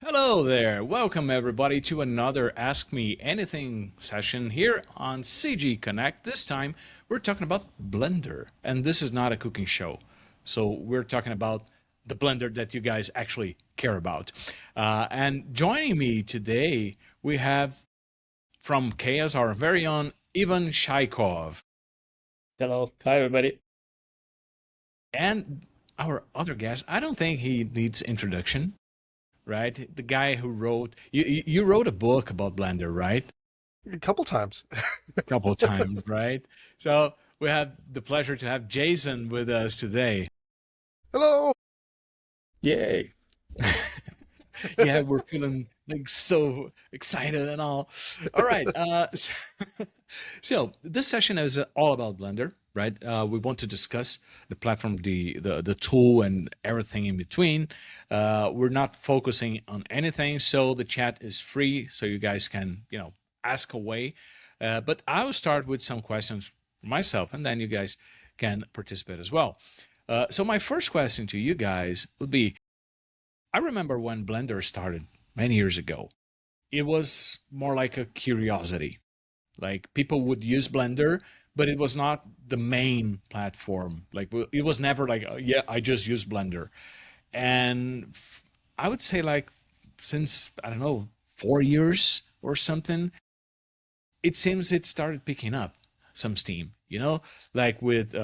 Hello there. Welcome everybody to another Ask Me Anything session here on CG Connect. This time we're talking about Blender, and this is not a cooking show. So we're talking about the Blender that you guys actually care about. And joining me today, we have from Chaos our very own Ivan Shaikov. Hello. Hi, everybody. And our other guest, I don't think he needs introduction, right? The guy who wrote you wrote a book about Blender, right? A couple times. A couple of times, right? So we have the pleasure to have Jason with us today. Hello. Yay. Yeah, we're feeling like so excited and all. All right. So this session is all about Blender, right? We want to discuss the platform, the tool, and everything in between. We're not focusing on anything, so the chat is free, so you guys can, ask away. But I will start with some questions for myself, and then you guys can participate as well. So my first question to you guys would be, I remember when Blender started many years ago, it was more like a curiosity. Like people would use Blender, but it was not the main platform. Like it was never like, yeah, I just use Blender. And I would say like since, I don't know, 4 years or something, it seems it started picking up some steam, like with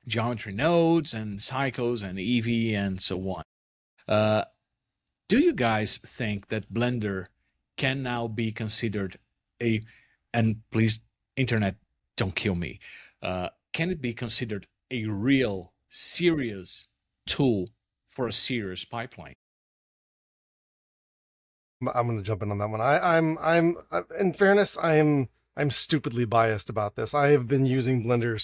geometry nodes and cycles and Eevee and so on. Uh, do you guys think that Blender can now be considered a, and please, internet, don't kill me, can it be considered a real, serious tool for a serious pipeline? I'm going to jump in on that one. In fairness, I'm stupidly biased about this. I have been using Blender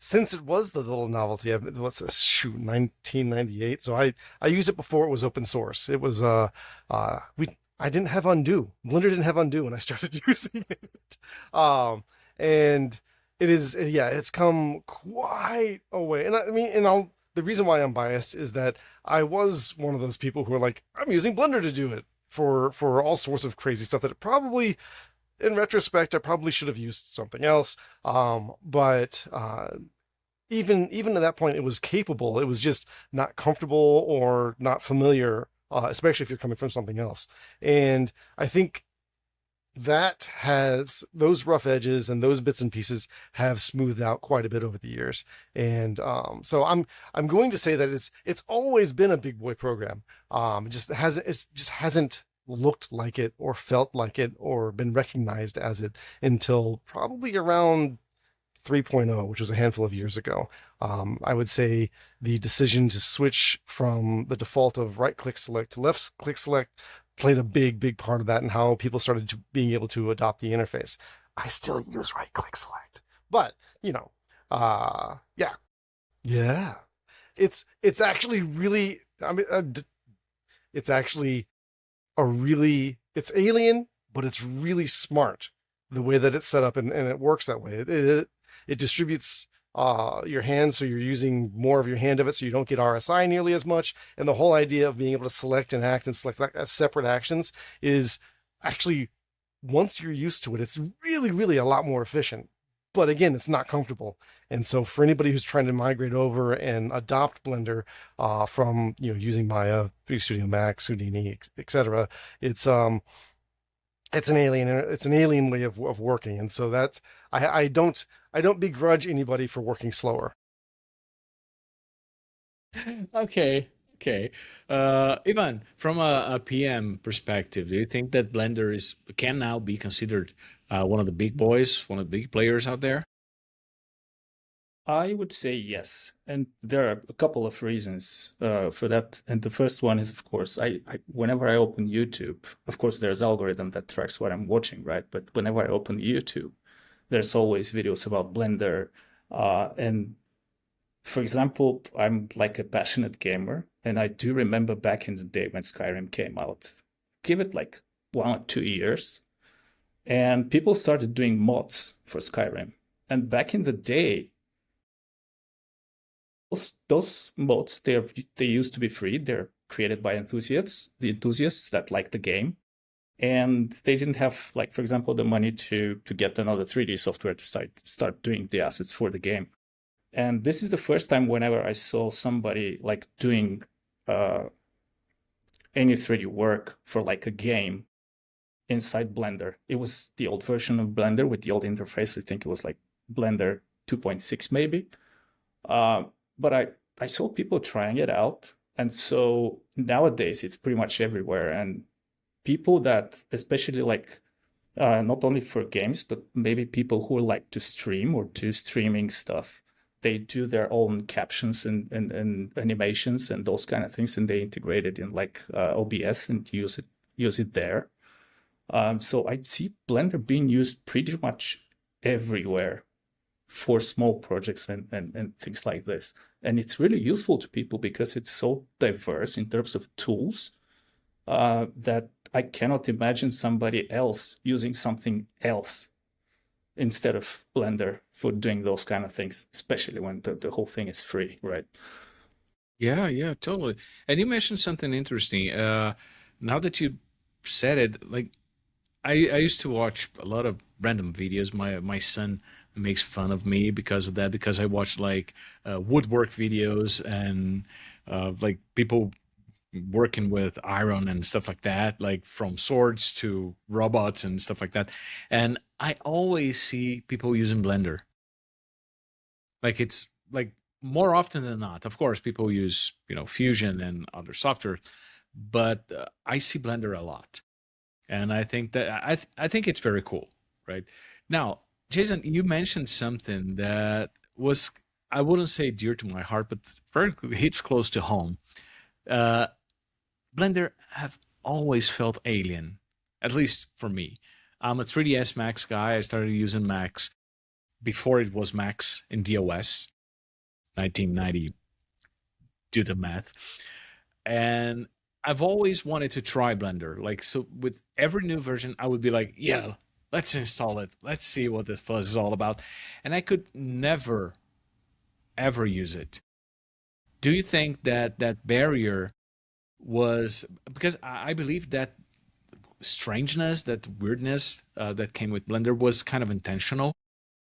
since it was the little novelty. What's this? Shoot, 1998. So I used it before it was open source. It was we I didn't have undo. Blender didn't have undo when I started using it. And it is, yeah, it's come quite a way. And I mean, and I'll the reason why I'm biased is that I was one of those people who are like, I'm using Blender to do it for all sorts of crazy stuff that it probably, in retrospect, I probably should have used something else. But even at that point, it was capable. It was just not comfortable or not familiar, especially if you're coming from something else. And I think that has those rough edges and those bits and pieces have smoothed out quite a bit over the years. And so I'm going to say that it's always been a big boy program. It just hasn't looked like it or felt like it or been recognized as it until probably around 3.0, which was a handful of years ago. I would say the decision to switch from the default of right click select to left click select played a big part of that and how people started to being able to adopt the interface. I still use right click select, but yeah, yeah. It's actually really. I mean, it's actually it's alien, but it's really smart the way that it's set up and it works that way. It distributes your hands, so you're using more of your hand of it, so you don't get RSI nearly as much. And the whole idea of being able to select and act and select as separate actions is actually, once you're used to it, it's really a lot more efficient. But again, it's not comfortable. And so for anybody who's trying to migrate over and adopt Blender from using Maya, 3D Studio Max, Houdini, etc., it's it's an alien way of working. And so that's I don't begrudge anybody for working slower. Okay, okay. Ivan, from a PM perspective, do you think that Blender can now be considered one of the big boys, one of the big players out there? I would say yes. And there are a couple of reasons for that. And the first one is, of course, whenever I open YouTube, of course, there's algorithm that tracks what I'm watching, right? But whenever I open YouTube, there's always videos about Blender. And for example, I'm like a passionate gamer, and I do remember back in the day when Skyrim came out, give it like 1 or 2 years, and people started doing mods for Skyrim. And back in the day, those mods they used to be free. They're created by the enthusiasts that like the game, and they didn't have, like, for example, the money to get another 3D software to start doing the assets for the game. And this is the first time whenever I saw somebody like doing any 3D work for like a game inside Blender. It was the old version of Blender with the old interface. I think it was like Blender 2.6 maybe. But I saw people trying it out. And so nowadays it's pretty much everywhere. And people that, especially like, not only for games, but maybe people who like to stream or do streaming stuff, they do their own captions and animations and those kind of things, and they integrate it in like OBS and use it there. So I see Blender being used pretty much everywhere for small projects and things like this. And it's really useful to people because it's so diverse in terms of tools that I cannot imagine somebody else using something else instead of Blender for doing those kind of things, especially when the whole thing is free, right? Yeah, totally. And you mentioned something interesting. Now that you said it, like I used to watch a lot of random videos. My son makes fun of me because of that, because I watch like woodwork videos and like people working with iron and stuff like that, like from swords to robots and stuff like that. And I always see people using Blender. Like it's like more often than not. Of course, people use, Fusion and other software, but I see Blender a lot. And I think that I think it's very cool, right? Now, Jason, you mentioned something that was, I wouldn't say dear to my heart, but very hits close to home. Uh, Blender have always felt alien, at least for me. I'm a 3ds Max guy. I started using Max before it was Max in DOS, 1990. Do the math. And I've always wanted to try Blender. Like, so with every new version, I would be like, yeah, let's install it. Let's see what this fuzz is all about. And I could never, ever use it. Do you think that that barrier was because I believe that strangeness, that weirdness that came with Blender was kind of intentional,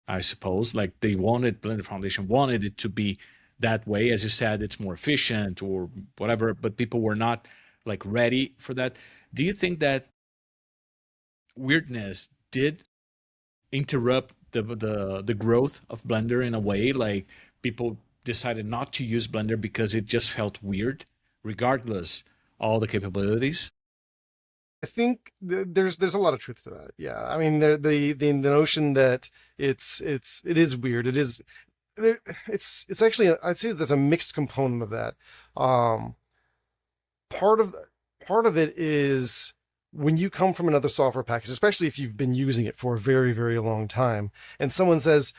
I suppose. Like they wanted, Blender Foundation wanted it to be that way. As you said, it's more efficient or whatever, but people were not like ready for that. Do you think that weirdness did interrupt the growth of Blender in a way? Like people decided not to use Blender because it just felt weird, regardless all the capabilities. I think there's a lot of truth to that. Yeah, I mean, the notion that it is weird. It is it's actually, I'd say there's a mixed component of that. Um, part of part of it is when you come from another software package, especially if you've been using it for a very, very long time, and someone says,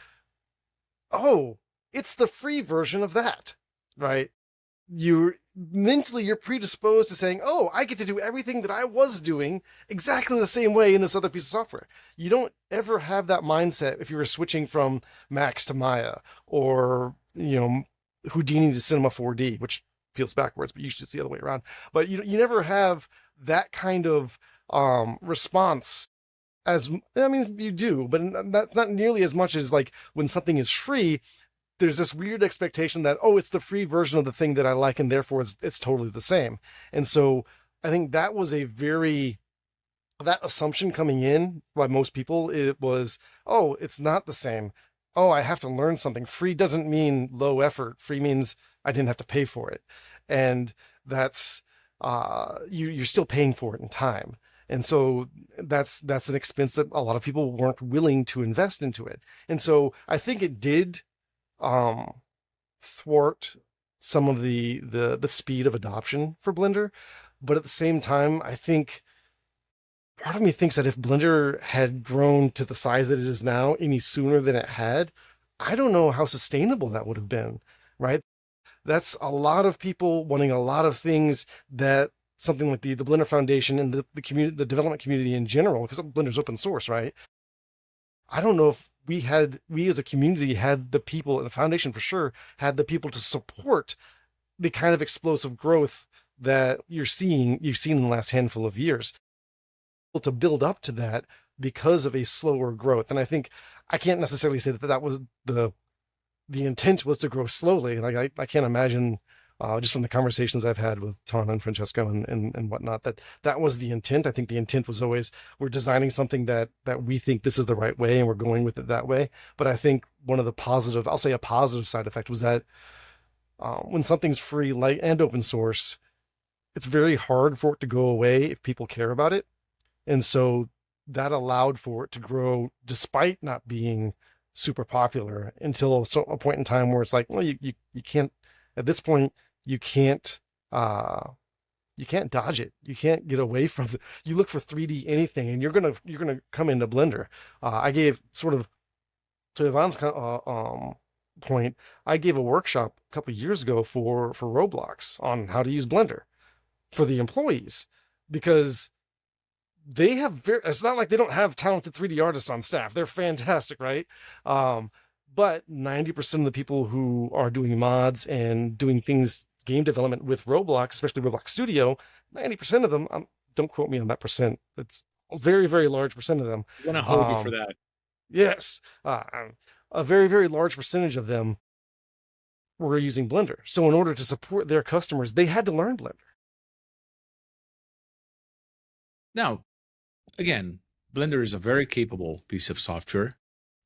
"Oh, it's the free version of that," right? You're predisposed to saying, "Oh, I get to do everything that I was doing exactly the same way in this other piece of software." You don't ever have that mindset if you were switching from Max to Maya, or Houdini to Cinema 4D, which feels backwards, but usually it's the other way around. But you never have that kind of response. As I mean, you do, but that's not nearly as much as like when something is free. There's this weird expectation that, oh, it's the free version of the thing that I like, and therefore it's totally the same. And so I think that was that assumption coming in by most people. It was, oh, it's not the same. Oh, I have to learn something. Free doesn't mean low effort. Free means I didn't have to pay for it. And that's, you're still paying for it in time. And so that's an expense that a lot of people weren't willing to invest into it. And so I think it did thwart some of the speed of adoption for Blender. But at the same time, I think part of me thinks that if Blender had grown to the size that it is now any sooner than it had, I don't know how sustainable that would have been, right? That's a lot of people wanting a lot of things that something like the Blender Foundation and the community, the development community in general, because Blender's open source, right? I don't know if we as a community had the people, and the foundation for sure had the people to support the kind of explosive growth that you've seen in the last handful of years to build up to that because of a slower growth. And I think I can't necessarily say that that was the intent was to grow slowly. Like I can't imagine just from the conversations I've had with Ton and Francesco and whatnot, that was the intent. I think the intent was always we're designing something that we think this is the right way and we're going with it that way. But I think one of the positive, I'll say a positive side effect was that when something's free, light and open source, it's very hard for it to go away if people care about it. And so that allowed for it to grow despite not being super popular until a point in time where it's like, well, you can't, at this point, you can't dodge it. You can't get away from it. You look for 3D anything and you're gonna come into Blender. I gave sort of to Ivan's point, I gave a workshop a couple of years ago for Roblox on how to use Blender for the employees, because they have it's not like they don't have talented 3D artists on staff. They're fantastic, right? But 90% of the people who are doing mods and doing things, game development with Roblox, especially Roblox Studio, 90% of them, don't quote me on that percent. It's a very, very large percent of them. I'm gonna hold you for that. Yes. A very, very large percentage of them were using Blender. So in order to support their customers, they had to learn Blender. Now, again, Blender is a very capable piece of software,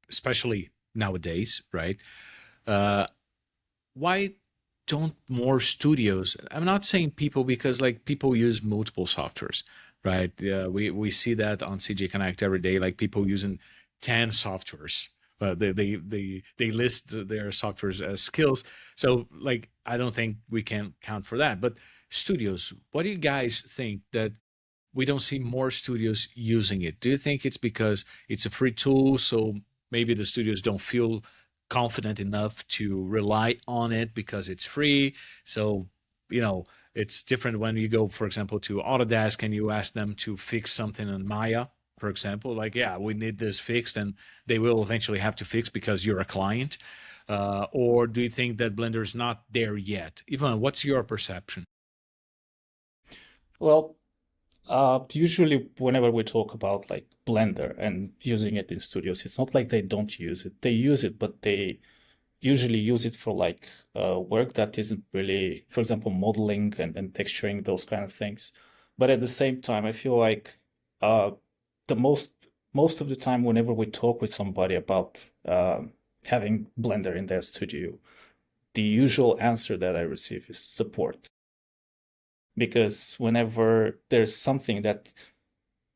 especially nowadays, right? Why don't more studios? I'm not saying people, because like people use multiple softwares, right? We see that on CJ Connect every day, like people using 10 softwares. They list their softwares as skills. So like I don't think we can count for that. But studios, what do you guys think that we don't see more studios using it? Do you think it's because it's a free tool, so maybe the studios don't feel confident enough to rely on it because it's free? So, it's different when you go, for example, to Autodesk and you ask them to fix something in Maya, for example, like, yeah, we need this fixed, and they will eventually have to fix because you're a client. Or do you think that Blender is not there yet? Ivan, what's your perception? Well, usually whenever we talk about like Blender and using it in studios, it's not like they don't use it. They use it, but they usually use it for like work that isn't really, for example, modeling and texturing, those kind of things. But at the same time, I feel like the most of the time, whenever we talk with somebody about having Blender in their studio, the usual answer that I receive is support. Because whenever there's something that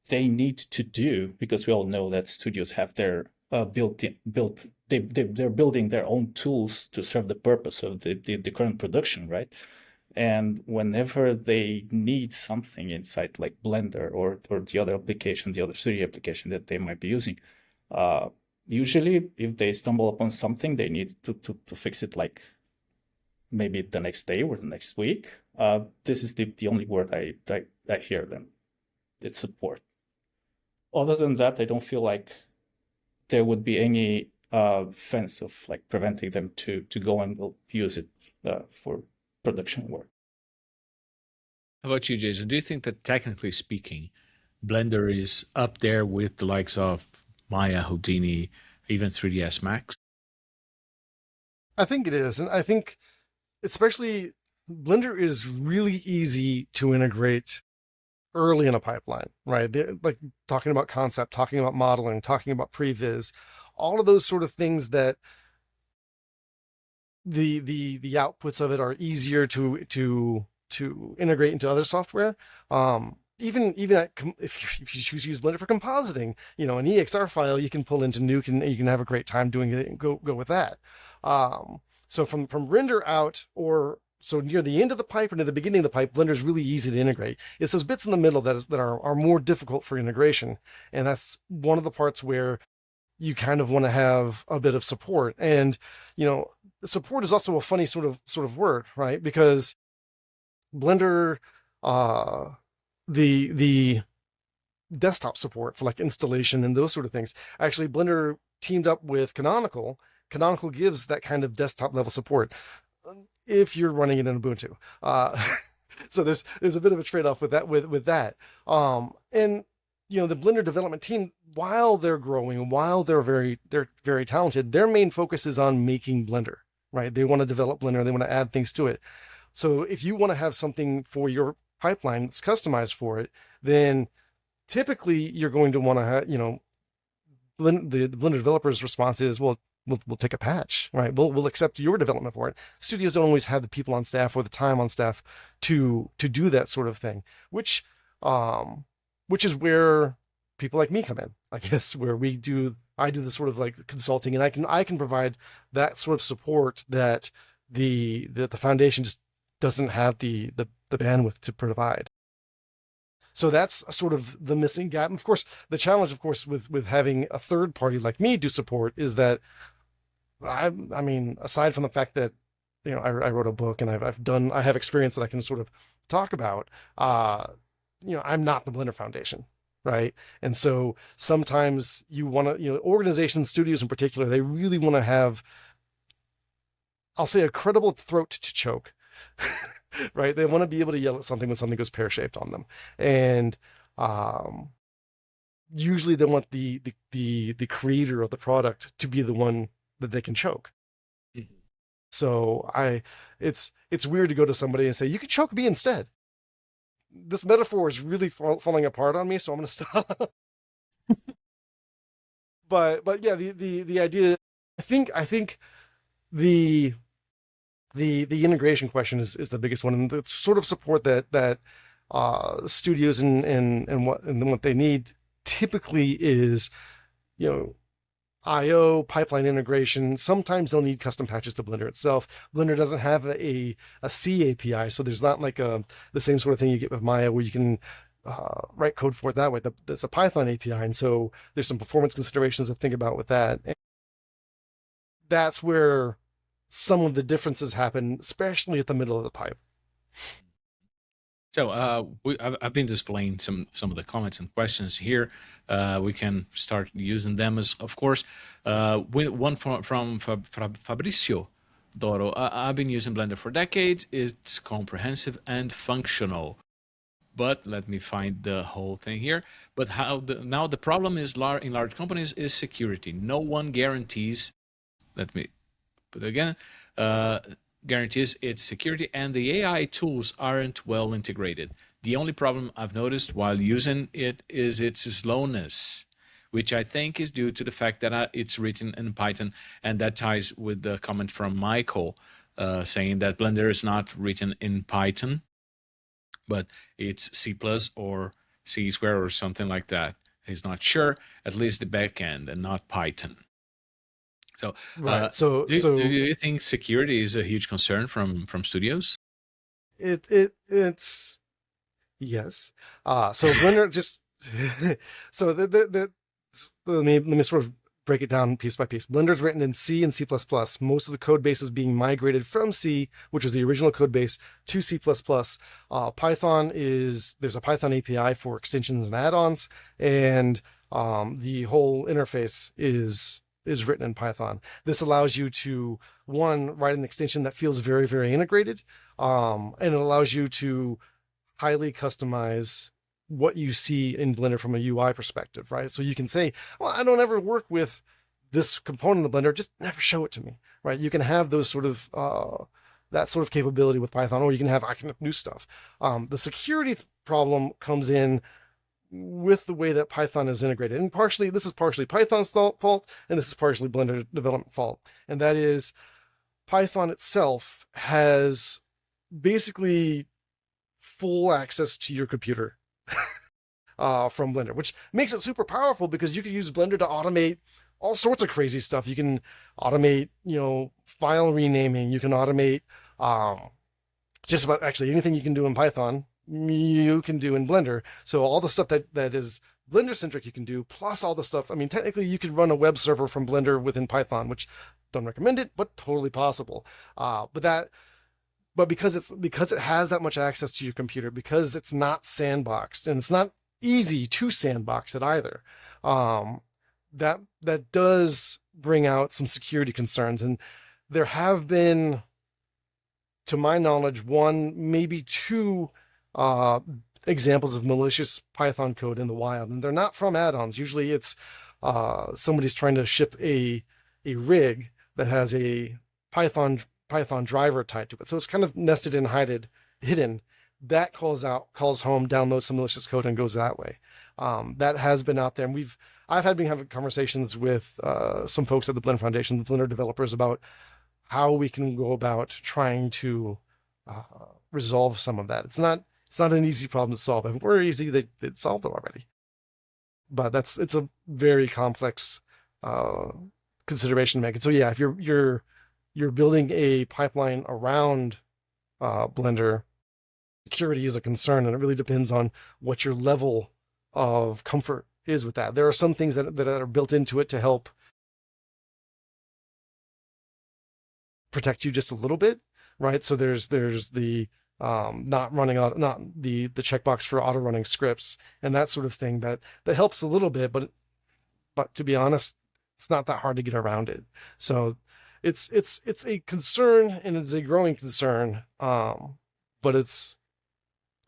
they need to do, because we all know that studios have their they're building their own tools to serve the purpose of the current production, right? And whenever they need something inside like Blender or the other application, the other studio application that they might be using, usually if they stumble upon something, they need to fix it like maybe the next day or the next week. This is the only word I hear them. It's support. Other than that, I don't feel like there would be any fence of like preventing them to go and use it for production work. How about you, Jason? Do you think that technically speaking, Blender is up there with the likes of Maya, Houdini, even 3ds Max? I think it is. And I think especially Blender is really easy to integrate early in a pipeline, right? Like talking about concept, talking about modeling, talking about previs, all of those sort of things that the outputs of it are easier to integrate into other software. Even if you choose to use Blender for compositing, an EXR file you can pull into Nuke and you can have a great time doing it and go with that. So from render out, or so near the end of the pipe or near the beginning of the pipe, Blender is really easy to integrate. It's those bits in the middle that are more difficult for integration, and that's one of the parts where you kind of want to have a bit of support. And support is also a funny sort of word, right? Because Blender, the desktop support for like installation and those sort of things, actually Blender teamed up with Canonical. Canonical gives that kind of desktop level support if you're running it in Ubuntu. So there's a bit of a trade-off with that. And the Blender development team, while they're growing, while they're very talented, their main focus is on making Blender, right? They want to develop Blender, they want to add things to it. So if you want to have something for your pipeline that's customized for it, then typically you're going to want to have, the Blender developer's response is, well, we'll take a patch, right? We'll accept your development for it. Studios don't always have the people on staff or the time on staff to do that sort of thing, which is where people like me come in, I guess, where I do the sort of like consulting, and I can provide that sort of support that the foundation just doesn't have the bandwidth to provide. So that's sort of the missing gap. And of course, the challenge, of course, with having a third party like me do support is that I mean, aside from the fact that I wrote a book and I have experience that I can sort of talk about. I'm not the Blender Foundation, right? And so sometimes you want to, organizations, studios in particular, they really want to have, I'll say, a credible throat to choke. Right? They want to be able to yell at something when something goes pear-shaped on them. And usually they want the creator of the product to be the one that they can choke. Mm-hmm. So it's weird to go to somebody and say, you could choke me instead. This metaphor is really falling apart on me, so I'm going to stop. but yeah, the idea, I think the integration question is the biggest one, and the sort of support that studios and what they need typically is, IO, pipeline integration. Sometimes they'll need custom patches to Blender itself. Blender doesn't have a C API, so there's not like the same sort of thing you get with Maya where you can write code for it that way. There's a Python API, and so there's some performance considerations to think about with that. And that's where some of the differences happen, especially at the middle of the pipe. So I've been displaying some of the comments and questions here. We can start using them as, of course. One from Fabricio Doro. I've been using Blender for decades. It's comprehensive and functional. But let me find the whole thing here. But now the problem is in large companies is security. No one guarantees. Let me put it again. Guarantees its security, and the AI tools aren't well integrated. The only problem I've noticed while using it is its slowness, which I think is due to the fact that it's written in Python, and that ties with the comment from Michael saying that Blender is not written in Python, but it's C+ or C square or something like that. He's not sure, at least the backend, and not Python. So, right. Do you think security is a huge concern from studios? It's yes. So Blender just so let me sort of break it down piece by piece. Blender's written in C and C++. Most of the code base is being migrated from C, which was the original code base, to C++. Python there's a Python API for extensions and add-ons, and the whole interface is written in Python. This allows you to, one, write an extension that feels very, very integrated, and it allows you to highly customize what you see in Blender from a UI perspective, right? So you can say, well, I don't ever work with this component of Blender, just never show it to me, right? You can have those sort of, that sort of capability with Python, or you can have new stuff. The security problem comes in with the way that Python is integrated. And this is partially Python's fault, and this is partially Blender development fault. And that is, Python itself has basically full access to your computer from Blender, which makes it super powerful because you can use Blender to automate all sorts of crazy stuff. You can automate, file renaming. You can automate just about actually anything you can do in Python, you can do in Blender. So all the stuff that is Blender centric you can do, plus all the stuff. I mean, technically you could run a web server from Blender within Python, which don't recommend it, but totally possible. But because it has that much access to your computer, because it's not sandboxed, and it's not easy to sandbox it either, that does bring out some security concerns. And there have been to my knowledge, one, maybe two examples of malicious Python code in the wild, and they're not from add-ons. Usually, it's somebody's trying to ship a rig that has a Python driver tied to it, so it's kind of nested and hidden. That calls home, downloads some malicious code, and goes that way. That has been out there, and I've been having conversations with some folks at the Blender Foundation, the Blender developers, about how we can go about trying to resolve some of that. It's not an easy problem to solve. If it were easy, they'd solved it already. But it's a very complex consideration to make. And so yeah, if you're building a pipeline around Blender, security is a concern, and it really depends on what your level of comfort is with that. There are some things that are built into it to help protect you just a little bit, right? So there's the not the checkbox for auto running scripts and that sort of thing that helps a little bit, but to be honest, it's not that hard to get around it. So it's a concern, and it's a growing concern, but it's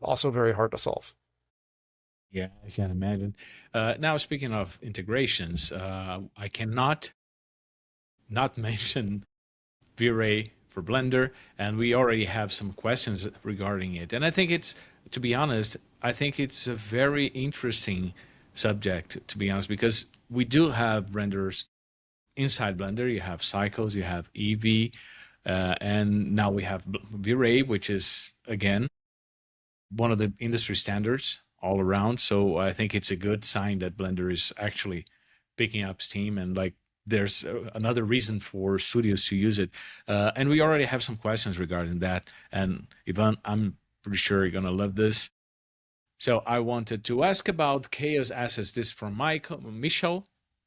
also very hard to solve. Yeah, I can imagine. Now, speaking of integrations, I cannot not mention V-Ray for Blender, and we already have some questions regarding it. And I think to be honest, I think it's a very interesting subject, to be honest, because we do have renders inside Blender. You have cycles, you have Eevee, and now we have V-Ray, which is, again, one of the industry standards all around. So I think it's a good sign that Blender is actually picking up steam, and like there's another reason for studios to use it. And we already have some questions regarding that. And Ivan, I'm pretty sure you're going to love this. So I wanted to ask about Chaos Assets. This from Michel.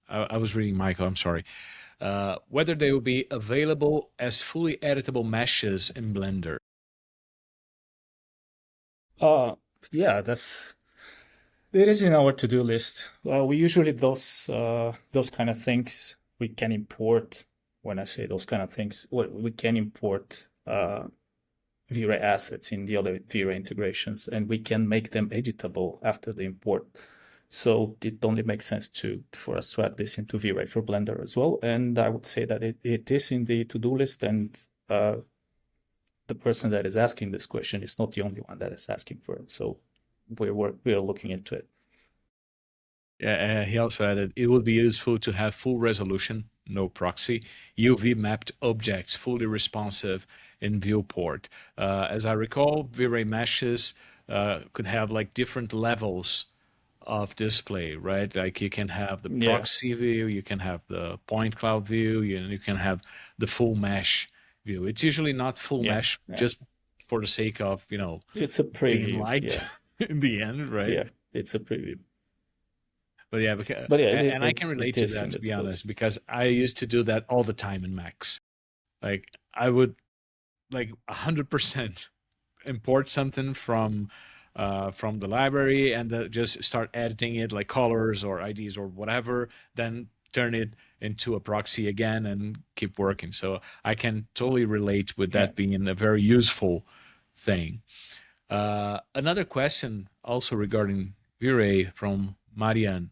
I was reading Michael, I'm sorry. Whether they will be available as fully editable meshes in Blender. Yeah, it is in our to-do list. We usually those kind of things we can import. When I say those kind of things, we can import V-Ray assets in the other V-Ray integrations, and we can make them editable after the import. So it only makes sense for us to add this into V-Ray for Blender as well. And I would say that it is in the to-do list, and the person that is asking this question is not the only one that is asking for it. So we are looking into it. Yeah, he also added, it would be useful to have full resolution, no proxy, UV mapped objects, fully responsive in viewport. As I recall, V-Ray meshes could have like different levels of display, right? Like you can have the proxy view, you can have the point cloud view, you can have the full mesh view. It's usually not full mesh, just for the sake of, it's a preview, being light in the end, right? Yeah, it's a preview. But yeah, I can relate to that, to be honest, because I used to do that all the time in Max. Like I would 100% import something from the library and just start editing it, like colors or IDs or whatever, then turn it into a proxy again and keep working. So I can totally relate with that being a very useful thing. Another question also regarding V-Ray from Marianne.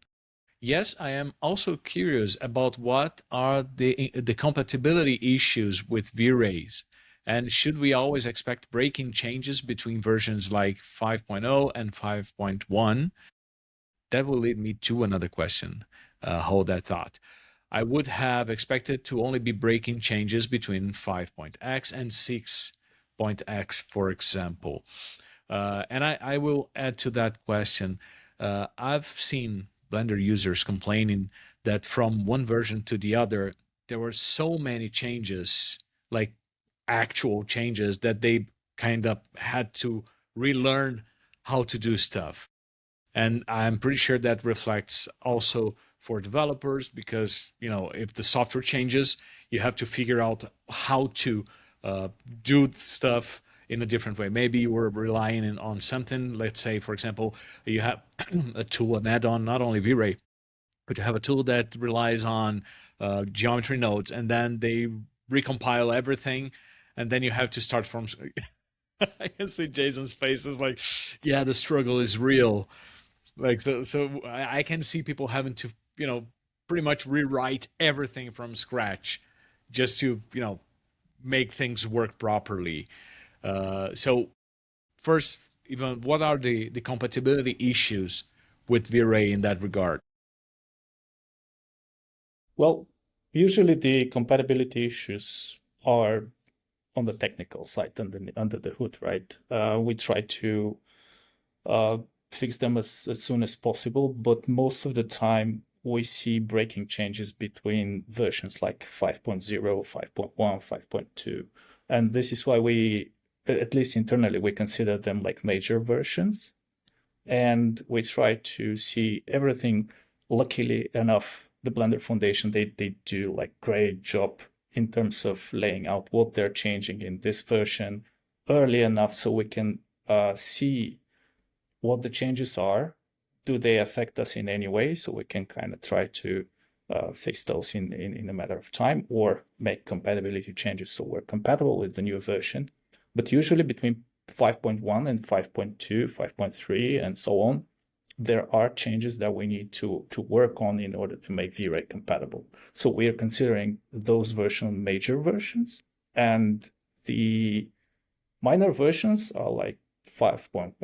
Yes, I am also curious about what are the compatibility issues with V-Rays, and should we always expect breaking changes between versions like 5.0 and 5.1? That will lead me to another question. Hold that thought. I would have expected to only be breaking changes between 5.x and 6.x, for example. And I will add to that question. I've seen Blender users complaining that from one version to the other, there were so many changes, like actual changes, that they kind of had to relearn how to do stuff. And I'm pretty sure that reflects also for developers, because, if the software changes, you have to figure out how to do stuff in a different way. Maybe you were relying on something. Let's say, for example, you have a tool, an add-on, not only V-Ray, but you have a tool that relies on geometry nodes, and then they recompile everything and then you have to start from. I can see Jason's face is like, yeah, the struggle is real. Like so I can see people having to pretty much rewrite everything from scratch just to make things work properly. So first, even what are the compatibility issues with V-Ray in that regard? Well, usually the compatibility issues are on the technical side under the hood, right? We try to fix them as soon as possible, but most of the time we see breaking changes between versions like 5.0, 5.1, 5.2. And this is why we, at least internally, we consider them like major versions. And we try to see everything. Luckily enough, the Blender Foundation, they do like great job in terms of laying out what they're changing in this version early enough so we can see what the changes are. Do they affect us in any way? So we can kind of try to fix those in a matter of time, or make compatibility changes so we're compatible with the new version. But usually between 5.1 and 5.2, 5.3, and so on, there are changes that we need to work on in order to make V-Ray compatible. So we are considering those versions major versions, and the minor versions are like 5.1,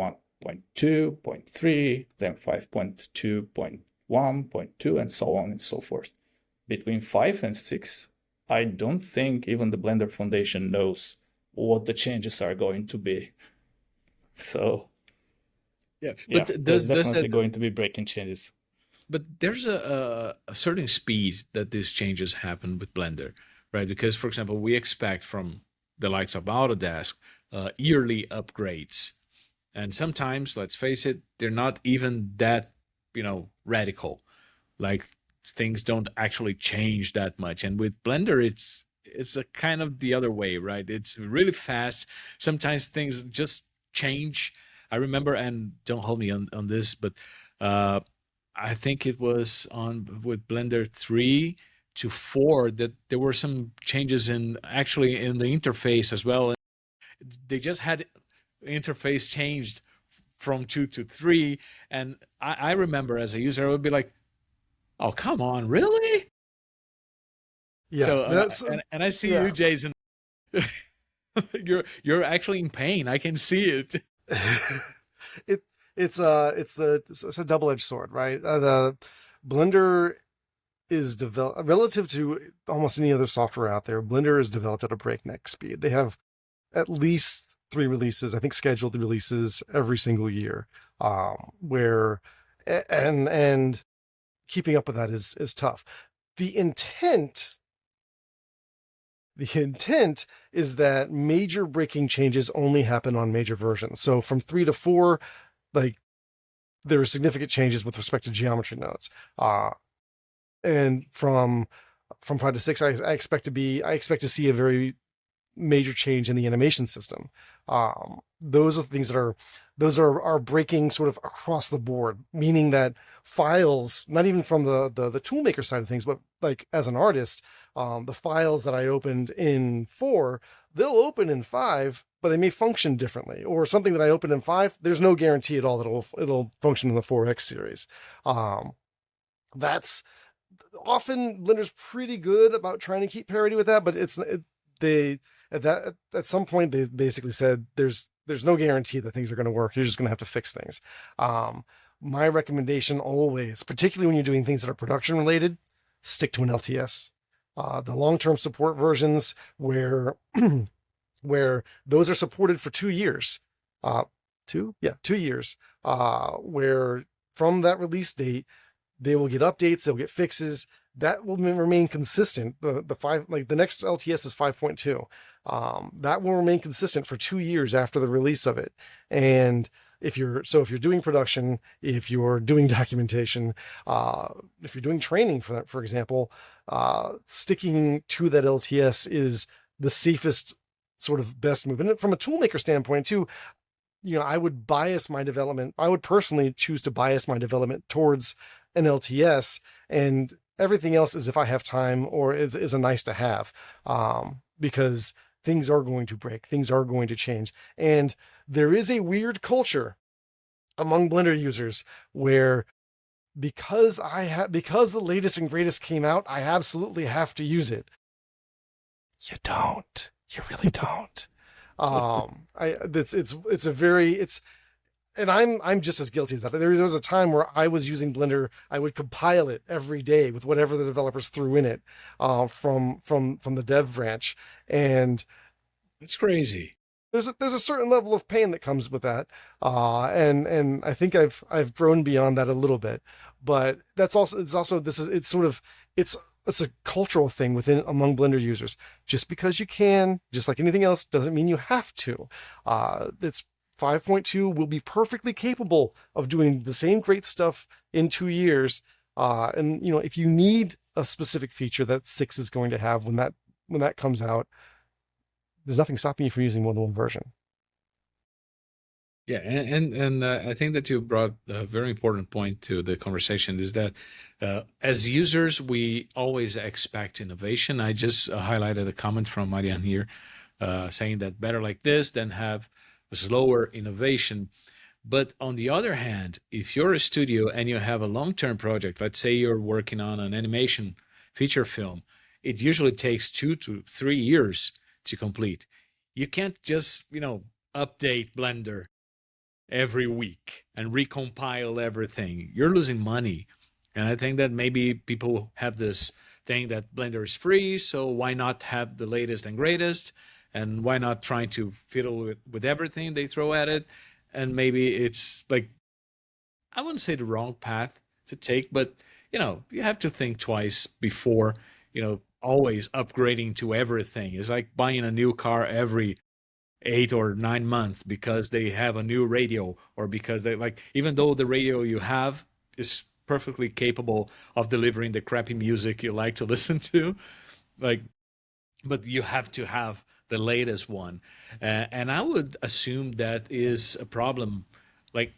0.2, 0.3, then 5.2, 0.1, 0.2, and so on and so forth. Between 5 and 6, I don't think even the Blender Foundation knows what the changes are going to be. So Yeah, yeah, but there's does definitely that? going to be breaking changes. But there's a certain speed that these changes happen with Blender, right? Because, for example, we expect from the likes of Autodesk yearly upgrades, and sometimes, let's face it, they're not even that radical. Like things don't actually change that much. And with Blender, it's a kind of the other way, right? It's really fast. Sometimes things just change. I remember, and don't hold me on this, but uh, I think it was on with Blender 3 to 4 that there were some changes in actually in the interface as well. They just had interface changed from 2 to 3, and I remember as a user I would be like, oh, come on, really? Yeah, So that's and I see you, yeah. Jason. You're actually in pain. I can see it. it it's a double-edged sword, right? The Blender is developed relative to almost any other software out there. Blender is developed at a breakneck speed. They have at least 3 releases, I think, scheduled releases every single year. Where and keeping up with that is tough. The intent The intent is that major breaking changes only happen on major versions. So from 3 to 4, like there are significant changes with respect to geometry nodes. And from 5 to 6, I expect to see a very major change in the animation system. Those are things that are breaking sort of across the board, meaning that files, not even from the toolmaker side of things, but like as an artist, the files that I opened in 4, they'll open in 5, but they may function differently. Or something that I opened in 5, there's no guarantee at all that it'll function in the 4X series. That's often Blender's pretty good about trying to keep parity with that, but at some point they basically said there's no guarantee that things are going to work. You're just going to have to fix things. My recommendation always, particularly when you're doing things that are production related, stick to an LTS. The long-term support versions where where those are supported for 2 years. 2 years. Where from that release date, they will get updates, they'll get fixes that will remain consistent. The 5, like the next LTS is 5.2. That will remain consistent for 2 years after the release of it. And if you're doing production, if you're doing documentation, if you're doing training for that, for example, sticking to that LTS is the safest sort of best move. And from a toolmaker standpoint too, I would personally choose to bias my development towards an LTS, and everything else is if I have time or is a nice to have. Because things are going to break, things are going to change. And there is a weird culture among Blender users where because the latest and greatest came out, I absolutely have to use it. You don't. You really don't. I it's a very it's and I'm just as guilty as that. There was a time where I was using Blender. I would compile it every day with whatever the developers threw in it, from the dev branch, and It's crazy. there's a certain level of pain that comes with that, and I think I've grown beyond that a little bit, but it's also this is it's sort of it's a cultural thing within among Blender users. Just because you can, just like anything else, doesn't mean you have to. It's 5.2 will be perfectly capable of doing the same great stuff in 2 years. And you know, if you need a specific feature that 6 is going to have when that comes out, there's nothing stopping you from using more than one version. Yeah, and I think that you brought a very important point to the conversation is that as users we always expect innovation. I just highlighted a comment from Marian here saying that better like this than have slower innovation. But on the other hand, if you're a studio and you have a long-term project, let's say you're working on an animation feature film, it usually takes 2 to 3 years to complete. You can't just, update Blender every week and recompile everything. You're losing money. And I think that maybe people have this thing that Blender is free, so why not have the latest and greatest? And why not trying to fiddle with everything they throw at it? And maybe it's like, I wouldn't say the wrong path to take, but you have to think twice before, always upgrading to everything. It's like buying a new car every 8 or 9 months because they have a new radio, or because they like, even though the radio you have is perfectly capable of delivering the crappy music you like to listen to, like, but you have to have the latest one. And I would assume that is a problem, like,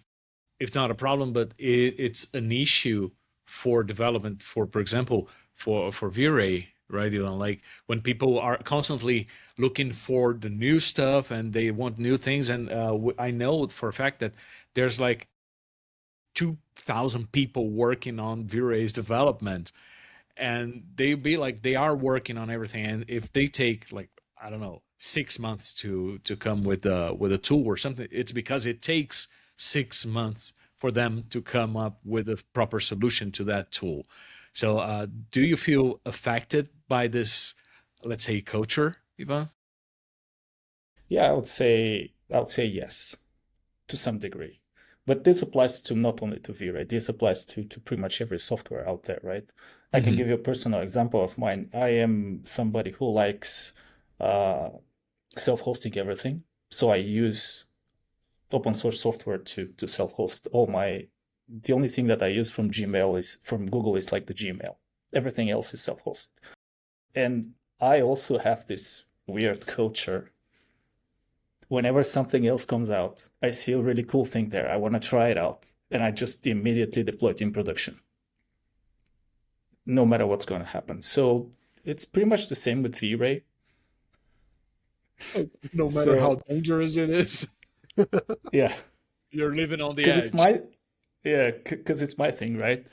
if not a problem, but it's an issue for development, for example, for V-Ray, right? Like when people are constantly looking for the new stuff and they want new things, and I know for a fact that there's like 2,000 people working on V-Ray's development, and they be like they are working on everything, and if they take like, I don't know, 6 months to come with a tool or something, it's because it takes 6 months for them to come up with a proper solution to that tool. So do you feel affected by this, let's say, culture, Ivan? Yeah, I would say yes, to some degree. But this applies to not only to V-Ray, this applies to pretty much every software out there, right? I can Mm-hmm. give you a personal example of mine. I am somebody who likes uh, self-hosting everything. So I use open source software to self-host all my. The only thing that I use from Google is like the Gmail. Everything else is self-hosted. And I also have this weird culture. Whenever something else comes out, I see a really cool thing there. I want to try it out, and I just immediately deploy it in production, no matter what's going to happen. So it's pretty much the same with V-Ray. No matter how So dangerous it is, yeah, you're living on the because it's edge. my yeah, because it's my thing, right?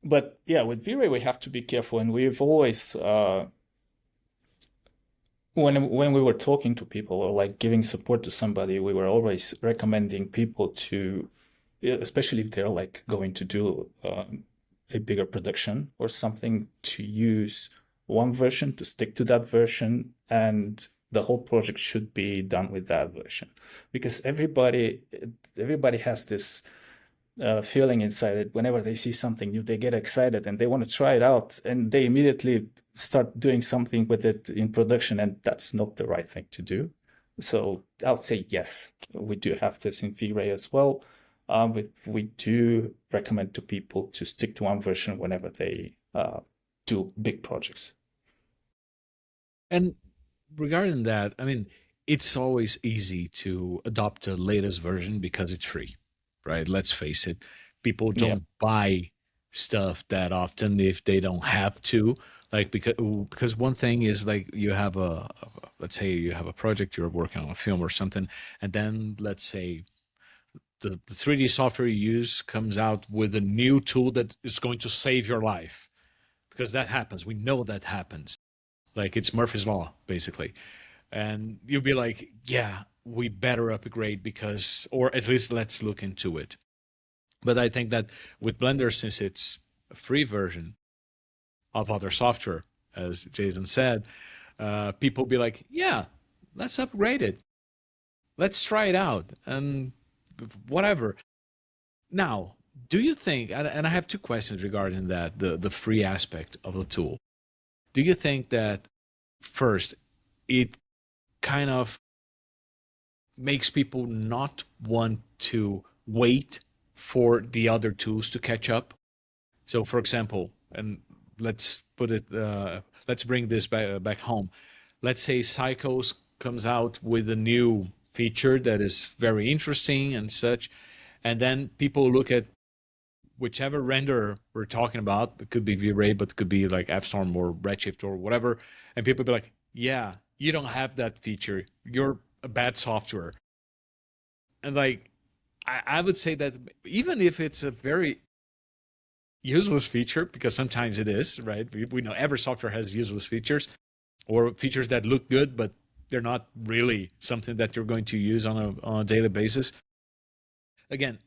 But yeah, with V-Ray we have to be careful, and we've always when we were talking to people or like giving support to somebody, we were always recommending people to, especially if they're like going to do a bigger production or something, to use one version, to stick to that version, and the whole project should be done with that version, because everybody has this feeling inside it. Whenever they see something new, they get excited and they want to try it out, and they immediately start doing something with it in production, and that's not the right thing to do. So I would say yes, we do have this in V-Ray as well. We do recommend to people to stick to one version whenever they do big projects. And regarding that, I mean, it's always easy to adopt the latest version because it's free, right? Let's face it, people Yeah. don't buy stuff that often if they don't have to, like because one thing is like you have let's say you have a project, you're working on a film or something, and then let's say the 3D software you use comes out with a new tool that is going to save your life, because that happens. We know that happens. Like it's Murphy's Law, basically. And you'll be like, yeah, we better upgrade because, or at least let's look into it. But I think that with Blender, since it's a free version of other software, as Jason said, people be like, yeah, let's upgrade it. Let's try it out and whatever. Now, do you think, and I have two questions regarding that, the free aspect of the tool. Do you think that first, it kind of makes people not want to wait for the other tools to catch up? So, for example, and let's put it, let's bring this back home. Let's say Psychos comes out with a new feature that is very interesting and such, and then people look at whichever renderer we're talking about. It could be V-Ray, but it could be like AppStorm or Redshift or whatever, and people be like, "Yeah, you don't have that feature. You're a bad software." And like, I would say that even if it's a very useless feature, because sometimes it is, right? We know every software has useless features or features that look good, but they're not really something that you're going to use on a daily basis. Again,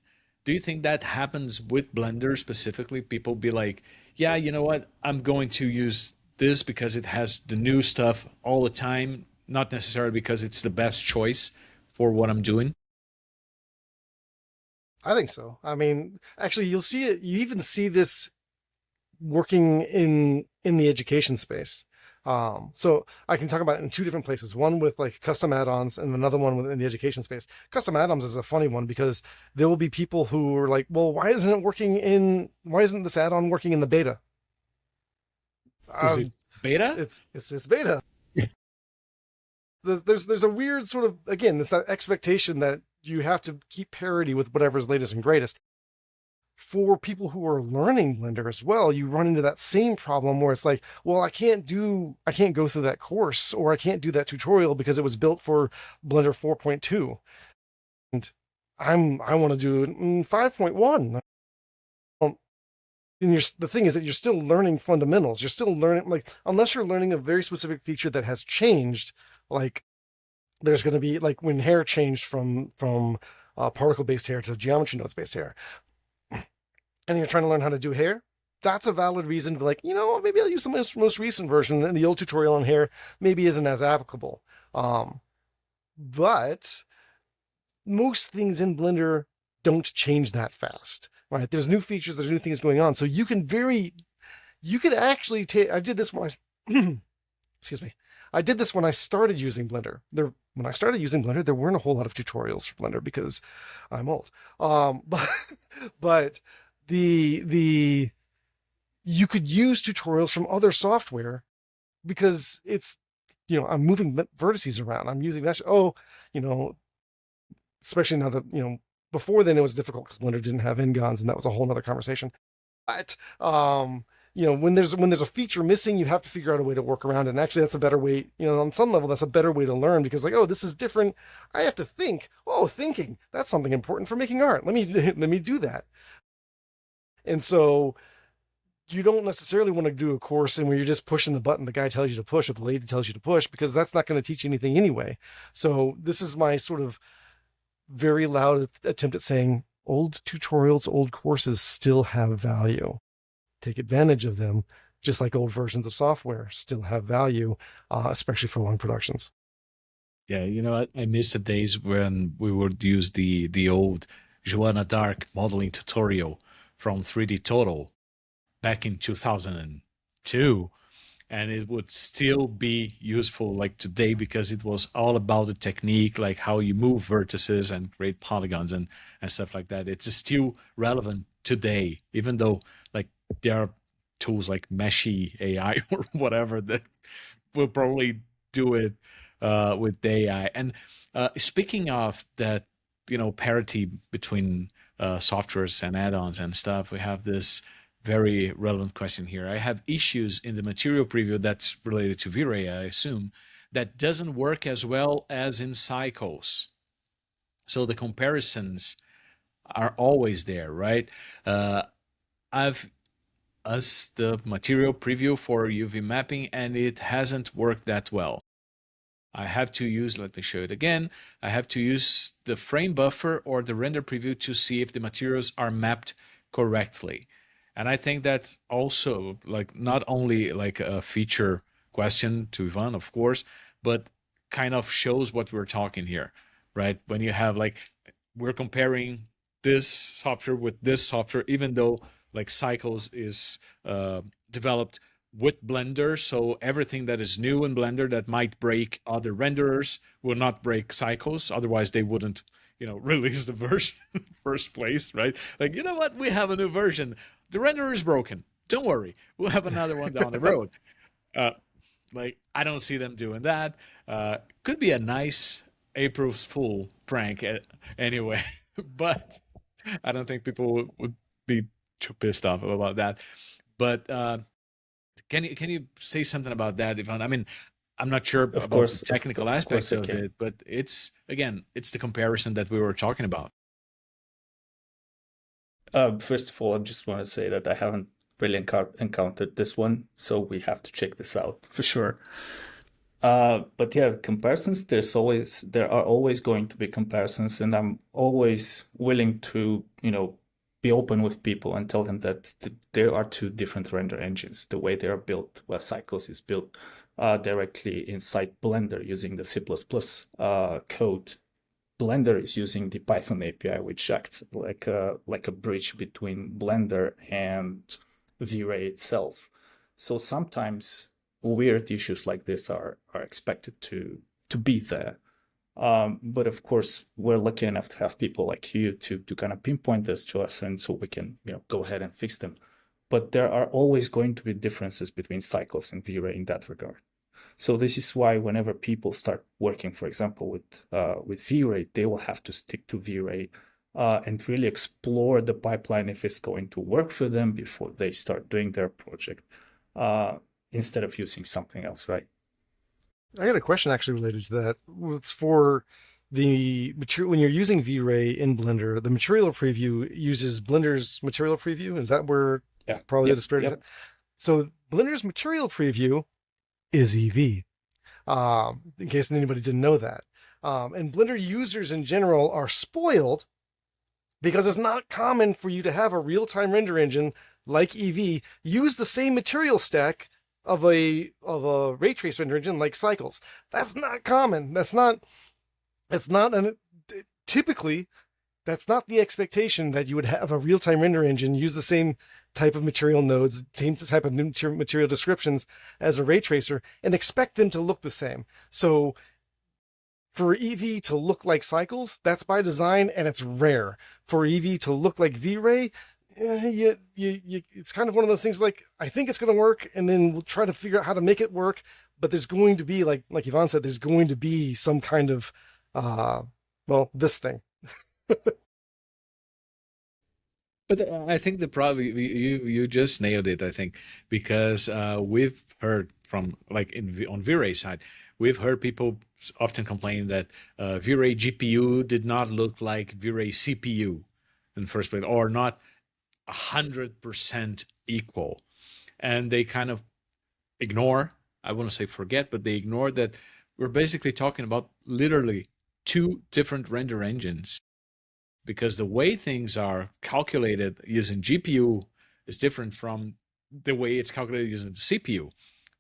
do you think that happens with Blender specifically? People be like, yeah, you know what? I'm going to use this because it has the new stuff all the time, not necessarily because it's the best choice for what I'm doing. I think so. I mean, actually, you'll see it. You even see this working in the education space. So I can talk about it in two different places. One with like custom add-ons, and another one within the education space. Custom add-ons is a funny one because there will be people who are like, "Well, why isn't this add-on working in the beta?" Is it beta? It's beta. There's a weird sort of, again, it's that expectation that you have to keep parity with whatever's latest and greatest. For people who are learning Blender as well, you run into that same problem where it's like, well, I can't go through that course, or I can't do that tutorial because it was built for Blender 4.2. And I want to do it in 5.1. And the thing is that you're still learning fundamentals. You're still learning, like, unless you're learning a very specific feature that has changed, like there's going to be, like when hair changed from particle-based hair to geometry nodes-based hair, and you're trying to learn how to do hair, that's a valid reason to be like, maybe I'll use the most recent version, and the old tutorial on hair maybe isn't as applicable. But most things in Blender don't change that fast, right? There's new features, there's new things going on. So you can actually take, I did this when excuse me. I did this when I started using Blender. When I started using Blender, there weren't a whole lot of tutorials for Blender because I'm old. But you could use tutorials from other software because it's, I'm moving vertices around. I'm using that. Especially now that, before then it was difficult because Blender didn't have n-gons, and that was a whole nother conversation. But, when there's a feature missing, you have to figure out a way to work around it. And actually that's a better way, on some level, that's a better way to learn, because like, oh, this is different. I have to think, thinking, that's something important for making art. Let me do that. And so you don't necessarily want to do a course and where you're just pushing the button the guy tells you to push or the lady tells you to push, because that's not going to teach you anything anyway. So this is my sort of very loud attempt at saying old tutorials, old courses still have value. Take advantage of them, just like old versions of software still have value, especially for long productions. Yeah, I miss the days when we would use the old Joanna Dark modeling tutorial from 3D Total back in 2002, and it would still be useful like today, because it was all about the technique, like how you move vertices and create polygons and stuff like that. It's still relevant today, even though like there are tools like Meshy AI or whatever that will probably do it with the AI. And speaking of that, parity between softwares and add-ons and stuff, we have this very relevant question here. I have issues in the material preview that's related to V-Ray, I assume, that doesn't work as well as in cycles. So the comparisons are always there, right? I've us the material preview for UV mapping, and it hasn't worked that well. I have to use, let me show it again. I have to use the frame buffer or the render preview to see if the materials are mapped correctly. And I think that's also like not only like a feature question to Ivan, of course, but kind of shows what we're talking here, right? When you have like, we're comparing this software with this software, even though like Cycles is developed with Blender, so everything that is new in Blender that might break other renderers will not break Cycles. Otherwise, they wouldn't, release the version in the first place, right? Like, you know what? We have a new version. The renderer is broken. Don't worry, we'll have another one down the road. Like, I don't see them doing that. Could be a nice April Fool prank anyway, but I don't think people would be too pissed off about that. But can you say something about that, Ivan? I mean, I'm not sure Of about the course, technical of aspects course I of can. it, but it's the comparison that we were talking about. First of all, I just want to say that I haven't really encountered this one, so we have to check this out for sure. But yeah, comparisons, there are always going to be comparisons, and I'm always willing to, be open with people and tell them that there are two different render engines. The way they are built, well, Cycles is built directly inside Blender using the C++ code. Blender is using the Python API, which acts like a bridge between Blender and V-Ray itself. So sometimes weird issues like this are expected to be there. But of course, we're lucky enough to have people like you to kind of pinpoint this to us, and so we can go ahead and fix them. But there are always going to be differences between Cycles and V-Ray in that regard. So this is why whenever people start working, for example, with V-Ray, they will have to stick to V-Ray and really explore the pipeline if it's going to work for them before they start doing their project, instead of using something else, right? I got a question actually related to that. It's for the material when you're using V-Ray in Blender. The material preview uses Blender's material preview. Is that where probably the disparity is? So Blender's material preview is EV. In case anybody didn't know that. And Blender users in general are spoiled because it's not common for you to have a real-time render engine like EV use the same material stack of a ray trace render engine like Cycles. That's not common. Typically that's not the expectation, that you would have a real-time render engine use the same type of material nodes, same type of material descriptions as a ray tracer, and expect them to look the same. So for EV to look like Cycles, that's by design, and it's rare. For EV to look like V-Ray, it's kind of one of those things like, I think it's going to work, and then we'll try to figure out how to make it work. But there's going to be, like Ivan said, there's going to be some kind of, this thing. But I think the problem, you just nailed it, I think, because we've heard from, like, on V-Ray side, we've heard people often complain that V-Ray GPU did not look like V-Ray CPU in the first place, or not 100% equal. And they kind of ignore, I want to say forget, but they ignore that we're basically talking about literally two different render engines, because the way things are calculated using GPU is different from the way it's calculated using the CPU,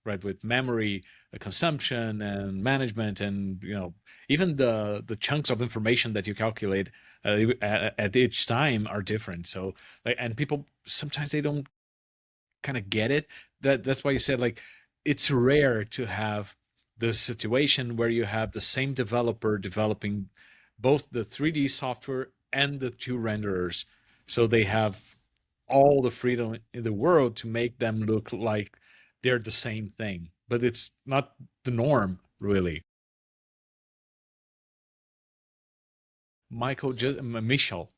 right? With memory consumption and management, and even the chunks of information that you calculate at each time are different. So, like, and people sometimes they don't kind of get it. That's why you said, like, it's rare to have this situation where you have the same developer developing both the 3D software and the two renderers, so they have all the freedom in the world to make them look like they're the same thing. But it's not the norm, really. Michel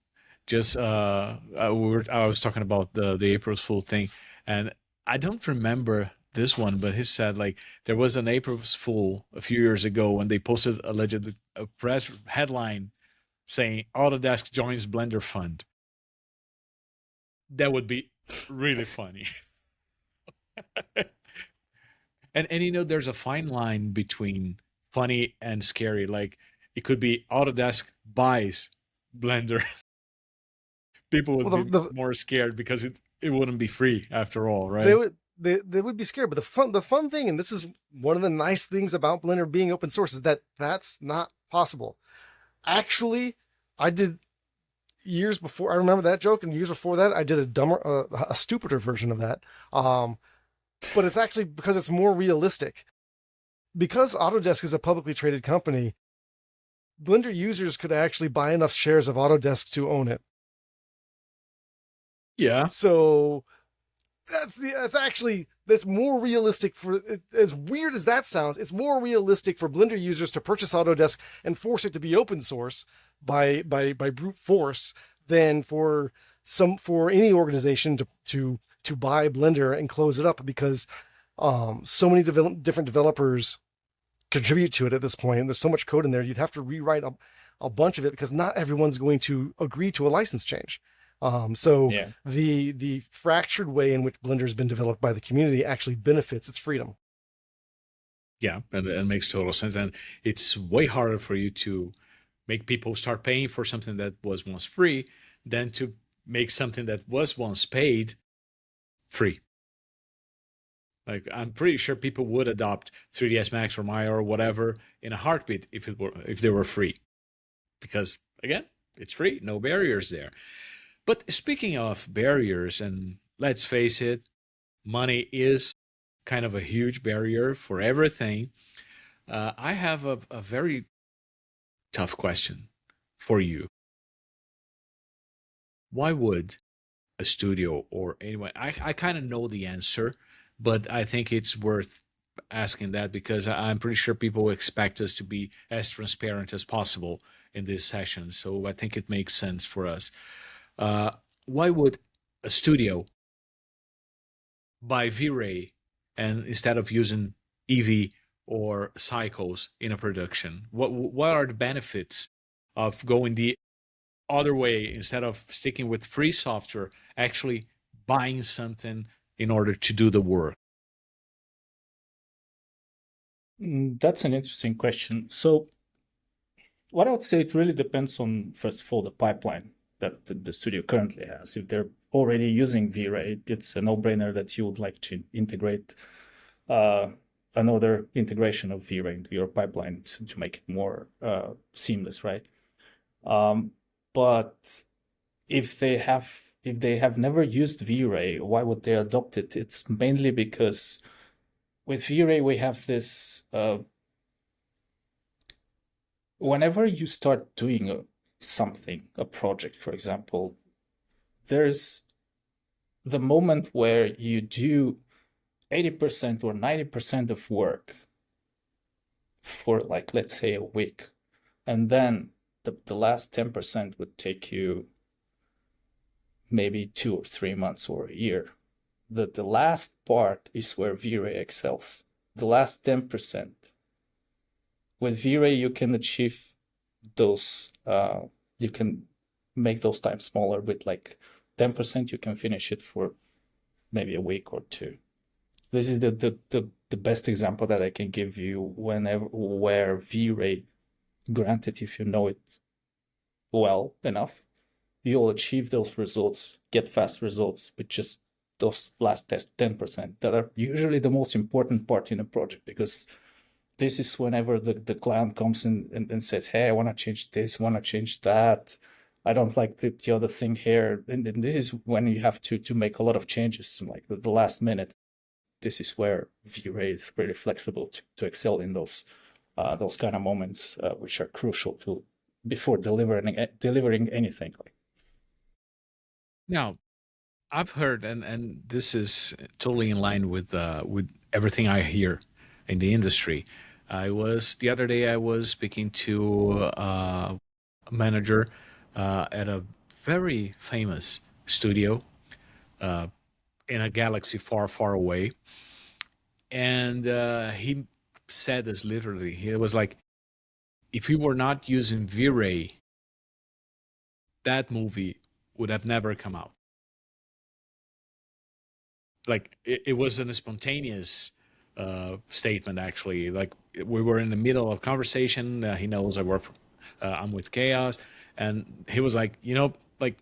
just I was talking about the April's Fool thing, and I don't remember this one, but he said like there was an April's Fool a few years ago when they posted allegedly a press headline saying Autodesk joins Blender Fund. That would be really funny. And you know, there's a fine line between funny and scary. Like it could be Autodesk buys Blender. People would Well, be more scared because it wouldn't be free after all, they right? would they would be scared. But the fun thing, and this is one of the nice things about Blender being open source, is that that's not possible. Actually, I did years before. I remember that joke, and years before that, I did a stupider version of that. But it's actually because it's more realistic. Because Autodesk is a publicly traded company, Blender users could actually buy enough shares of Autodesk to own it. Yeah. So that's more realistic for, as weird as that sounds, it's more realistic for Blender users to purchase Autodesk and force it to be open source by brute force than for any organization to buy Blender and close it up, because so many different developers contribute to it at this point, and there's so much code in there, you'd have to rewrite a bunch of it, because not everyone's going to agree to a license change. So Yeah. the fractured way in which Blender has been developed by the community actually benefits its freedom. Yeah, and it makes total sense. And it's way harder for you to make people start paying for something that was once free than to make something that was once paid free. Like I'm pretty sure people would adopt 3ds Max or Maya or whatever in a heartbeat if they were free, because again, it's free, no barriers there. But speaking of barriers, and let's face it, money is kind of a huge barrier for everything. I have a very tough question for you. Why would a studio or anyone, I kind of know the answer, but I think it's worth asking that because I'm pretty sure people expect us to be as transparent as possible in this session. So I think it makes sense for us. Uh, why would a studio buy V-Ray and instead of using Eevee or Cycles in a production? What are the benefits of going the other way instead of sticking with free software, actually buying something in order to do the work? That's an interesting question. So what I would say, it really depends on, first of all, the pipeline that the studio currently has. If they're already using V-Ray, it's a no-brainer that you would like to integrate another integration of V-Ray into your pipeline to make it more seamless, right? But if they have never used V-Ray, why would they adopt it? It's mainly because with V-Ray we have this. Whenever you start doing something, a project, for example, there's the moment where you do 80% or 90% of work for, like, let's say a week, and then the last 10% would take you maybe 2 or 3 months or a year. The last part is where V-Ray excels. The last 10%. With V-Ray, you can achieve those, you can make those times smaller. With like 10%, you can finish it for maybe a week or two. This is the best example that I can give you where V-Ray, granted, if you know it well enough, you'll achieve those results, get fast results with just those last 10% that are usually the most important part in a project, because this is whenever the client comes in and says, hey, I want to change this, I want to change that, I don't like the other thing here. And this is when you have to make a lot of changes, like the last minute. This is where V-Ray is pretty flexible to excel in those kind of moments, which are crucial to before delivering anything. Now, I've heard, and this is totally in line with everything I hear in the industry. The other day I was speaking to a manager at a very famous studio uh, in a galaxy far, far away. And he said this literally. He was like, if you were not using V-Ray, that movie would have never come out. Like it was a spontaneous statement, actually. Like we were in the middle of conversation. He knows I work. I'm with Chaos, and he was like, like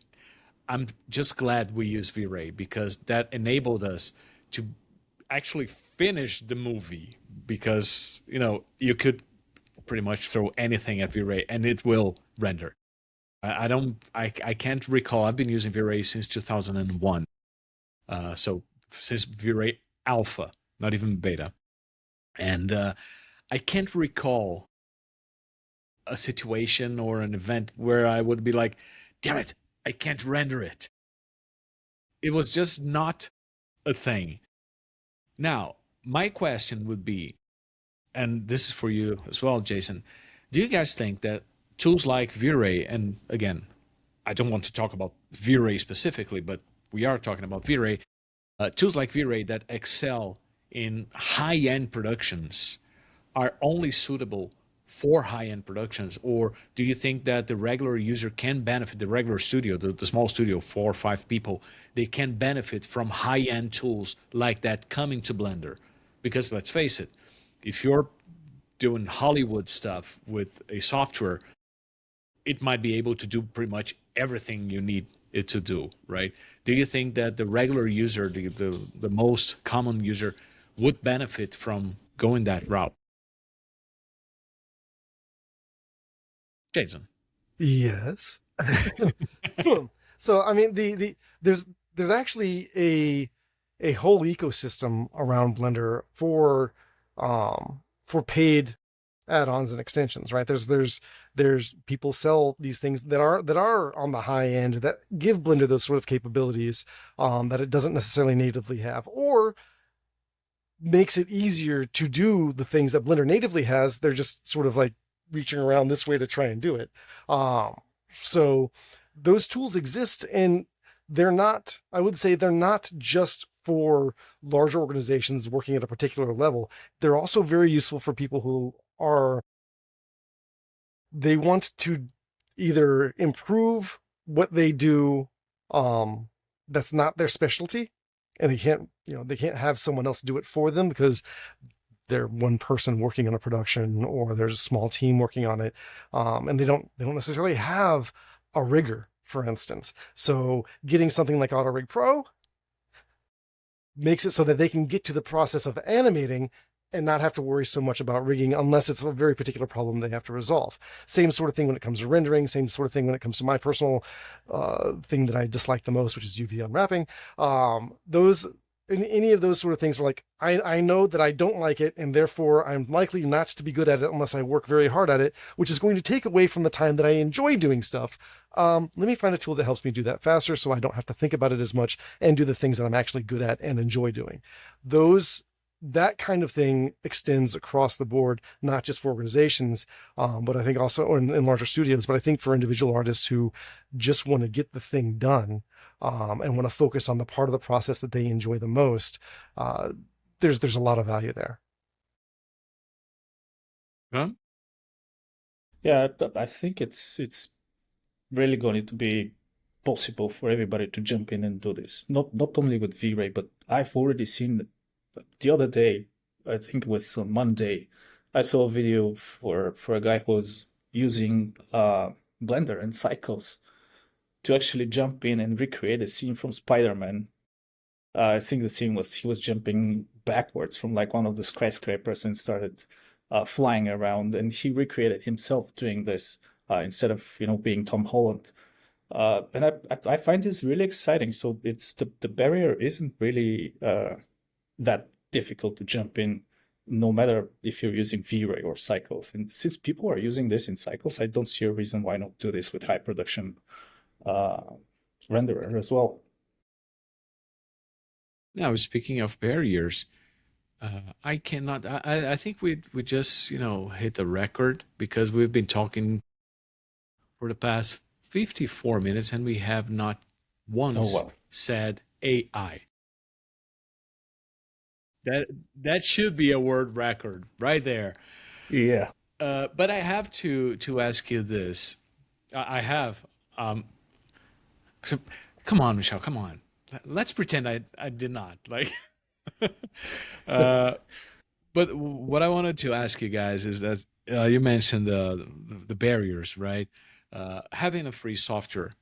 I'm just glad we used V-Ray because that enabled us to actually finish the movie because you could pretty much throw anything at V-Ray and it will render. I don't I can't recall. I've been using V-Ray since 2001. So since V-Ray Alpha, not even Beta, and I can't recall a situation or an event where I would be like, "Damn it, I can't render it." It was just not a thing. Now, my question would be, and this is for you as well, Jason. Do you guys think that tools like V-Ray, and again, I don't want to talk about V-Ray specifically, but we are talking about V-Ray, tools like V-Ray that excel in high-end productions are only suitable for high-end productions, or do you think that the regular user can benefit, the regular studio, the small studio, 4 or 5 people, they can benefit from high-end tools like that coming to Blender? Because let's face it, if you're doing Hollywood stuff with a software, it might be able to do pretty much everything you need it to do, right? Do you think that the regular user, the most common user, would benefit from going that route? Jason. Yes. So I mean there's actually a whole ecosystem around Blender for paid add-ons and extensions, right? There's people sell these things that are on the high end that give Blender those sort of capabilities that it doesn't necessarily natively have, or makes it easier to do the things that Blender natively has. They're just sort of like reaching around this way to try and do it. So those tools exist, and they're not, I would say they're not just for larger organizations working at a particular level. They're also very useful for people who they want to either improve what they do that's not their specialty, and they can't have someone else do it for them because they're one person working on a production, or there's a small team working on it, and they don't necessarily have a rigger, for instance. So getting something like AutoRig Pro makes it so that they can get to the process of animating and not have to worry so much about rigging unless it's a very particular problem they have to resolve. Same sort of thing when it comes to rendering, same sort of thing when it comes to my personal thing that I dislike the most, which is UV unwrapping. Those any of those sort of things were like, I know that I don't like it, and therefore I'm likely not to be good at it unless I work very hard at it, which is going to take away from the time that I enjoy doing stuff. Let me find a tool that helps me do that faster so I don't have to think about it as much and do the things that I'm actually good at and enjoy doing. That kind of thing extends across the board, not just for organizations, but I think also in larger studios, but I think for individual artists who just want to get the thing done and want to focus on the part of the process that they enjoy the most, there's a lot of value there. Huh? Yeah, I think it's really going to be possible for everybody to jump in and do this. Not only with V-Ray, but I've already seen the other day, I think it was on Monday, I saw a video for a guy who was using Blender and Cycles to actually jump in and recreate a scene from Spider-Man. I think the scene was he was jumping backwards from like one of the skyscrapers and started flying around, and he recreated himself doing this instead of being Tom Holland. And I find this really exciting. So it's the barrier isn't really that difficult to jump in, no matter if you're using V-Ray or Cycles. And since people are using this in Cycles, I don't see a reason why not do this with high production renderer as well. Now, speaking of barriers, I cannot. I think we just hit a record because we've been talking for the past 54 minutes and we have not Oh, once well. said AI. That that should be a world record right there. Yeah. But I have to ask you this. I have. Um, so, come on, Michelle. Come on. Let's pretend I did not like. uh, but what I wanted to ask you guys is that you mentioned the barriers, right? Having a free software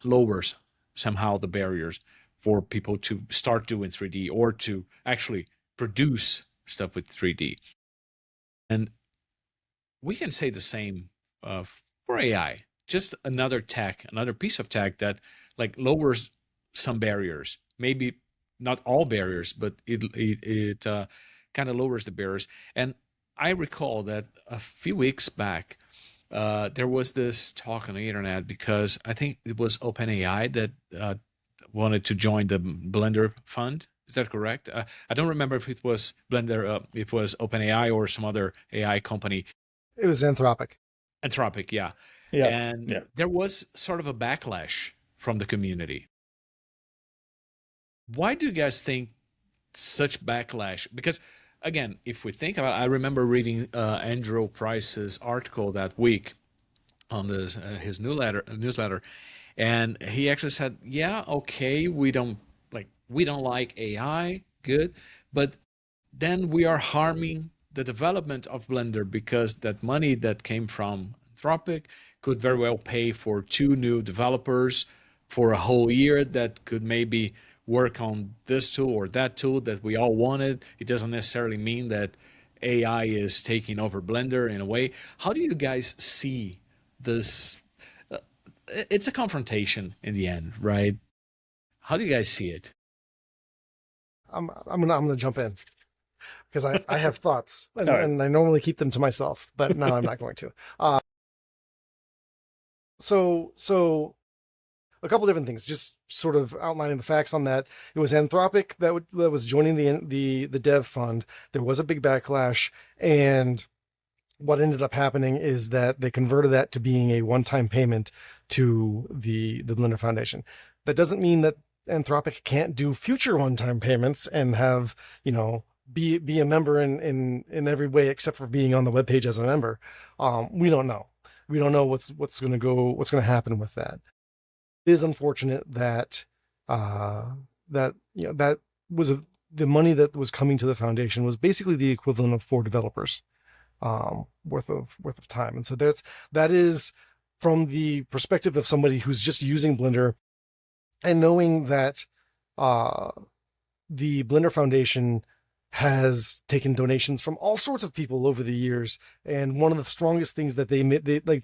lowers somehow the barriers for people to start doing 3D or to actually produce stuff with 3D. And we can say the same for AI. Just another tech, another piece of tech that like lowers some barriers. Maybe not all barriers, but it kind of lowers the barriers. And I recall that a few weeks back, there was this talk on the internet because I think it was OpenAI that wanted to join the Blender fund. Is that correct? I don't remember if it was Blender, if it was OpenAI or some other AI company. It was Anthropic. Anthropic, yeah. Yeah. And Yeah. there was sort of a backlash from the community. Why do you guys think such backlash? Because again, if we think about, I remember reading Andrew Price's article that week on this his newsletter, and he actually said, "Yeah, okay, we don't like AI, good, but then we are harming the development of Blender because that money that came from Anthropic could very well pay for two new developers for a whole year that could maybe work on this tool or that tool that we all wanted. It doesn't necessarily mean that AI is taking over Blender in a way. How do you guys see this? Uh, it's a confrontation in the end, right? How do you guys see it? I'm gonna jump in because I have thoughts All right. and I normally keep them to myself, but now I'm not going to. So a couple different things, just sort of outlining the facts on that. It was Anthropic that was joining the dev fund. There was a big backlash, and what ended up happening is that they converted that to being a one-time payment to the Blender Foundation. That doesn't mean that Anthropic can't do future one-time payments and have, be a member in every way except for being on the webpage as a member. We don't know. We don't know what's going to happen with that. It is unfortunate that that was the money that was coming to the foundation was basically the equivalent of 4 developers worth of time. And so that is from the perspective of somebody who's just using Blender and knowing that the Blender Foundation has taken donations from all sorts of people over the years. And one of the strongest things that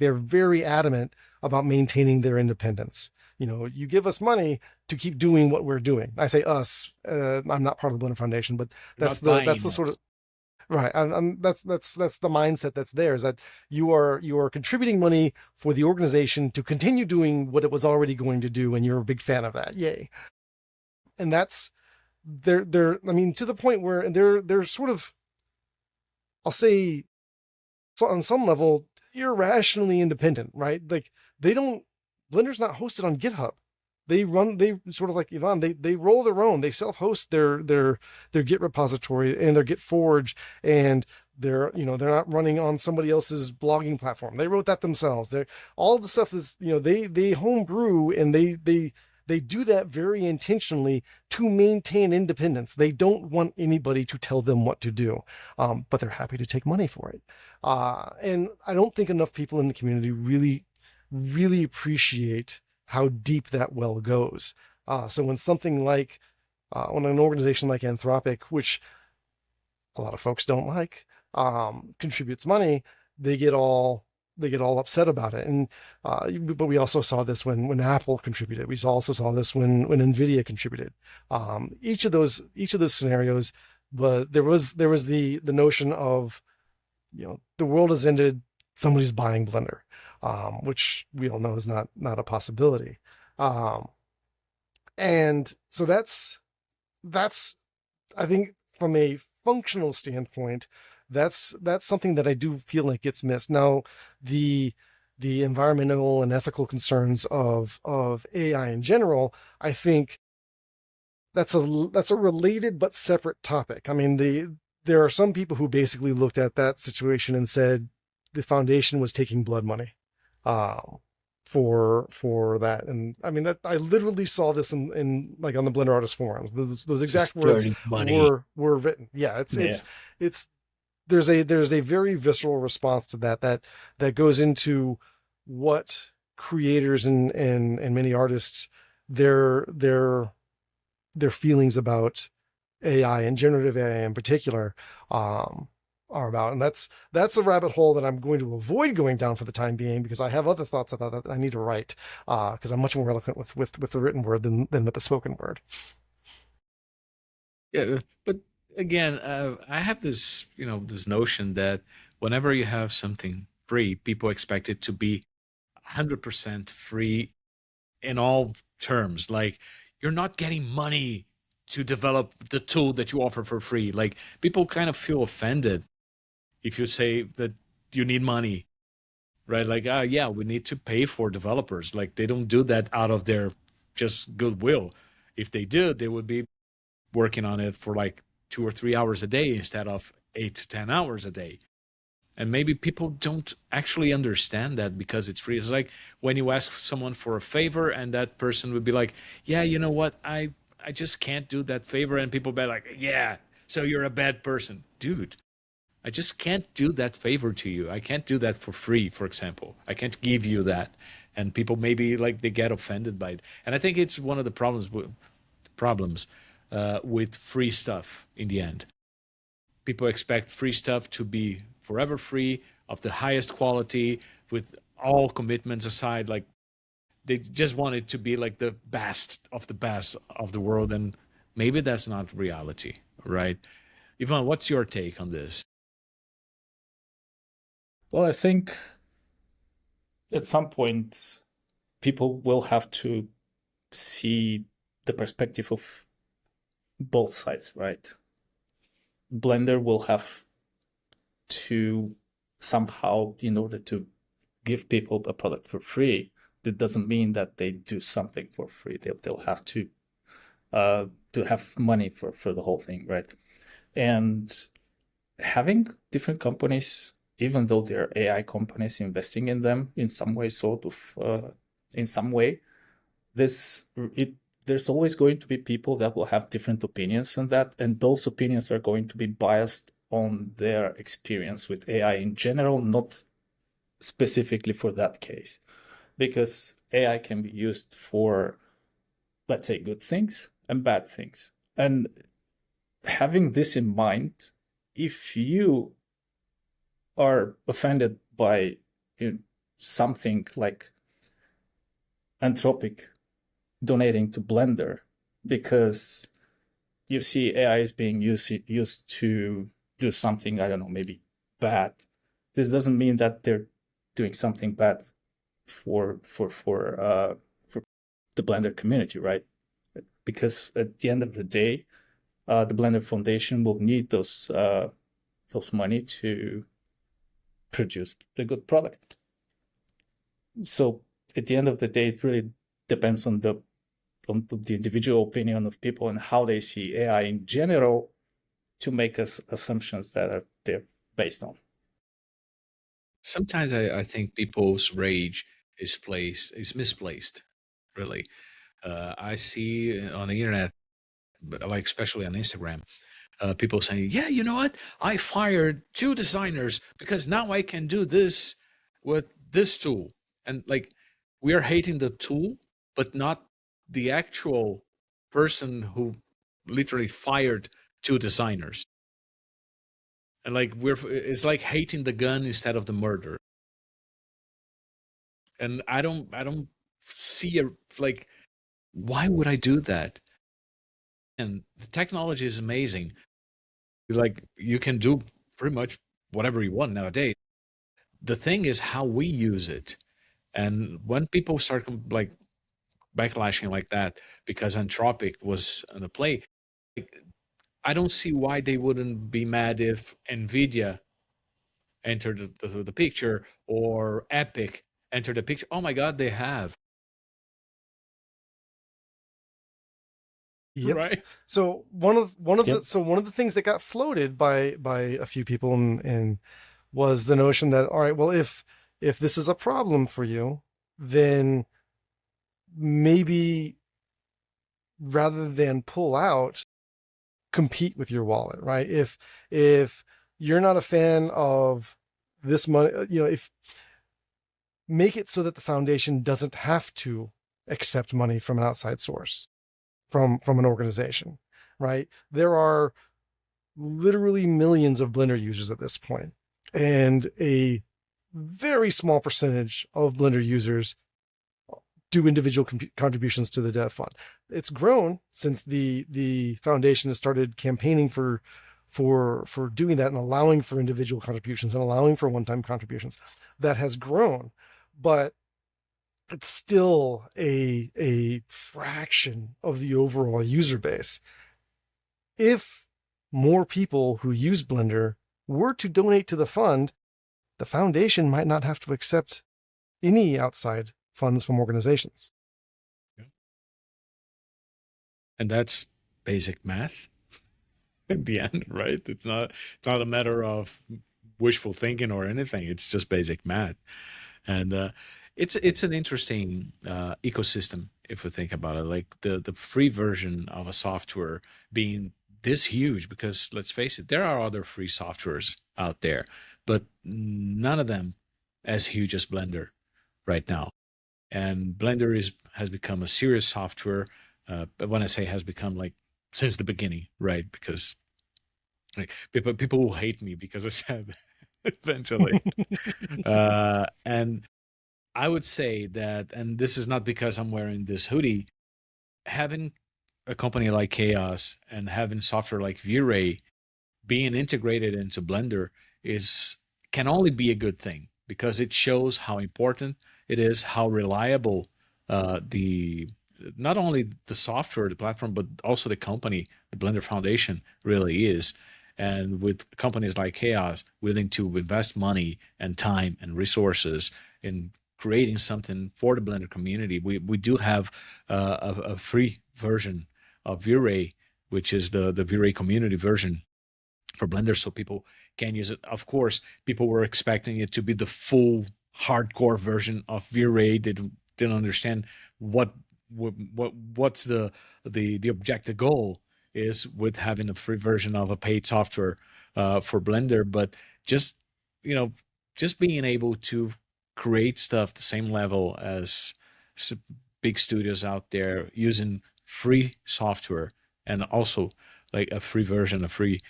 they're very adamant about maintaining their independence. You give us money to keep doing what we're doing. I say us, I'm not part of the Blender Foundation, but that's the sort of, right. And that's the mindset that's there, is that you are contributing money for the organization to continue doing what it was already going to do. And you're a big fan of that. Yay. And that's, they're I mean, to the point where they're sort of, I'll say, so on some level, irrationally independent, right? Like Blender's not hosted on GitHub. They sort of like Yvonne, they roll their own, they self-host their Git repository and their Git Forge, and they're not running on somebody else's blogging platform. They wrote that themselves. All the stuff is, they homebrew, and they do that very intentionally to maintain independence. They don't want anybody to tell them what to do, but they're happy to take money for it. And I don't think enough people in the community really, really appreciate how deep that well goes. So when something like, when an organization like Anthropic, which a lot of folks don't like, contributes money, they get all upset about it. And but we also saw this when Apple contributed. We also saw this when Nvidia contributed. Each of those scenarios, but there was the notion of, the world has ended, somebody's buying Blender, which we all know is not a possibility. And so that's I think from a functional standpoint, that's something that I do feel like gets missed. Now, the the environmental and ethical concerns of AI in general, I think that's a related but separate topic. I mean, there are some people who basically looked at that situation and said the foundation was taking blood money, um, for that. And I mean that I literally saw this in like on the Blender Artist forums. Those exact Just words burning money. were written. Yeah, Yeah. it's there's a very visceral response to that goes into what creators and many artists their their their feelings about AI and generative AI in particular, um, are about. And that's a rabbit hole that I'm going to avoid going down for the time being, because I have other thoughts about that I need to write, because I'm much more eloquent with the written word than with the spoken word. Yeah, but again, I have this, this notion that whenever you have something free, people expect it to be 100% free in all terms. Like, you're not getting money to develop the tool that you offer for free. Like, people kind of feel offended if you say that you need money, right? Like, yeah, we need to pay for developers. Like, they don't do that out of their just goodwill. If they did, they would be working on it for like 2 or 3 hours a day instead of 8 to 10 hours a day. And maybe people don't actually understand that because it's free. It's like when you ask someone for a favor and that person would be like, yeah, you know what, I just can't do that favor. And people be like, yeah, so you're a bad person. Dude, I just can't do that favor to you. I can't do that for free, for example. I can't give you that. And people maybe like they get offended by it. And I think it's one of the problems with free stuff in the end. People expect free stuff to be forever free, of the highest quality, with all commitments aside. Like, they just want it to be like the best of the world. And maybe that's not reality, right? Ivan, what's your take on this? Well, I think at some point people will have to see the perspective of both sides, right? Blender will have to somehow, in order to give people a product for free, that doesn't mean that they do something for free. They'll have to have money for the whole thing, right? And having different companies, even though they're AI companies, investing in them in some way, sort of, in some way, this it there's always going to be people that will have different opinions on that, and those opinions are going to be biased on their experience with AI in general, not specifically for that case, because AI can be used for, let's say, good things and bad things. And having this in mind, if you are offended by, something like Anthropic donating to Blender because you see AI is being used to do something, I don't know, maybe bad. This doesn't mean that they're doing something bad for the Blender community, right? Because at the end of the day, the Blender Foundation will need those money to produce the good product. So at the end of the day, it really depends on the individual opinion of people and how they see AI in general to make us assumptions that are they're based on. Sometimes I think people's rage is misplaced, really. I see on the internet, like especially on Instagram, people saying, "Yeah, you know what? I fired 2 designers because now I can do this with this tool." And like, we are hating the tool, but not the actual person who literally fired 2 designers. And like, it's like hating the gun instead of the murder. And I don't see a, like, why would I do that? And the technology is amazing. Like, you can do pretty much whatever you want nowadays. The thing is how we use it. And when people start like backlashing like that because Anthropic was on the play, like, I don't see why they wouldn't be mad if Nvidia entered the picture, or Epic enter the picture. Oh my God, they have. Yep. Right? So Yep. one of the things that got floated by a few people and was the notion that, all right, well, if this is a problem for you, then maybe rather than pull out, compete with your wallet, right? If you're not a fan of this money, if make it so that the foundation doesn't have to accept money from an outside source, from an organization, right? There are literally millions of Blender users at this point, and a very small percentage of Blender users do individual contributions to the dev fund. It's grown since the foundation has started campaigning for doing that and allowing for individual contributions and allowing for one-time contributions. That has grown, but it's still a fraction of the overall user base. If more people who use Blender were to donate to the fund, the foundation might not have to accept any outside funds from organizations. And that's basic math in the end, right? It's not a matter of wishful thinking or anything. It's just basic math. And it's an interesting ecosystem if we think about it. Like the free version of a software being this huge, because let's face it, there are other free softwares out there, but none of them as huge as Blender right now. And Blender has become a serious software. But when I say has become, like, since the beginning, right? Because like people will hate me because I said eventually. And I would say that, and this is not because I'm wearing this hoodie, having a company like Chaos and having software like V-Ray being integrated into Blender is can only be a good thing, because it shows how important it is, how reliable the not only the software, the platform, but also the company, the Blender Foundation, really is. And with companies like Chaos willing to invest money and time and resources in creating something for the Blender community, we do have a free version of V-Ray, which is the V-Ray community version for Blender, so people can use it. Of course, people were expecting it to be the full hardcore version of V-Ray. They didn't understand what's the objective goal is with having a free version of a paid software for Blender. But just you know, just being able to create stuff the same level as big studios out there using free software, and also like a free version, a free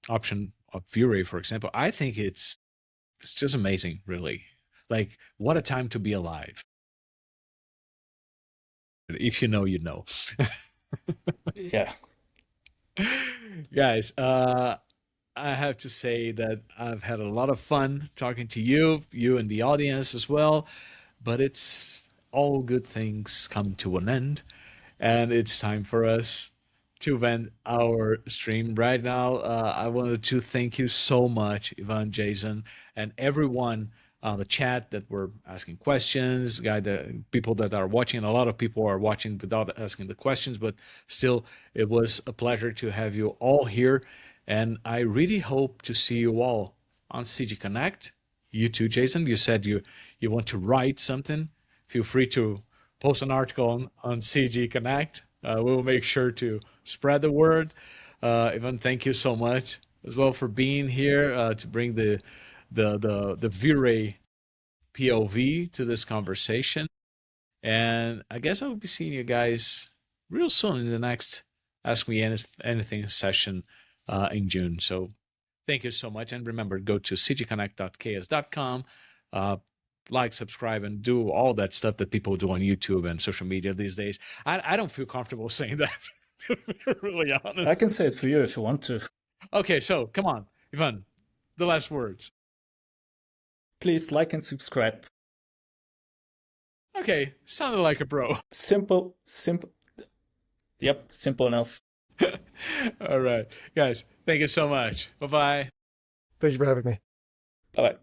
option of V-Ray, for example, I think it's just amazing, really. Like, what a time to be alive. If you know, you know. Yeah. Guys, I have to say that I've had a lot of fun talking to you and the audience as well. But it's all good things come to an end, and it's time for us to end our stream right now. I wanted to thank you so much, Ivan, Jason, and everyone on the chat that were asking questions. The people that are watching, a lot of people are watching without asking the questions, but still, it was a pleasure to have you all here. And I really hope to see you all on CG Connect. You too, Jason. You said you want to write something. Feel free to post an article on CG Connect. We'll make sure to spread the word. Ivan, thank you so much as well for being here to bring the V-Ray POV to this conversation. And I guess I will be seeing you guys real soon in the next Ask Me Anything session in June. So thank you so much. And remember, go to cgconnect.ks.com, like, subscribe, and do all that stuff that people do on YouTube and social media these days. I don't feel comfortable saying that, to be really honest. I can say it for you if you want to. Okay, so come on, Ivan, the last words. Please like and subscribe. Okay, sounded like a bro. Simple. Yep, simple enough. All right, guys, thank you so much. Bye bye. Thank you for having me. Bye bye.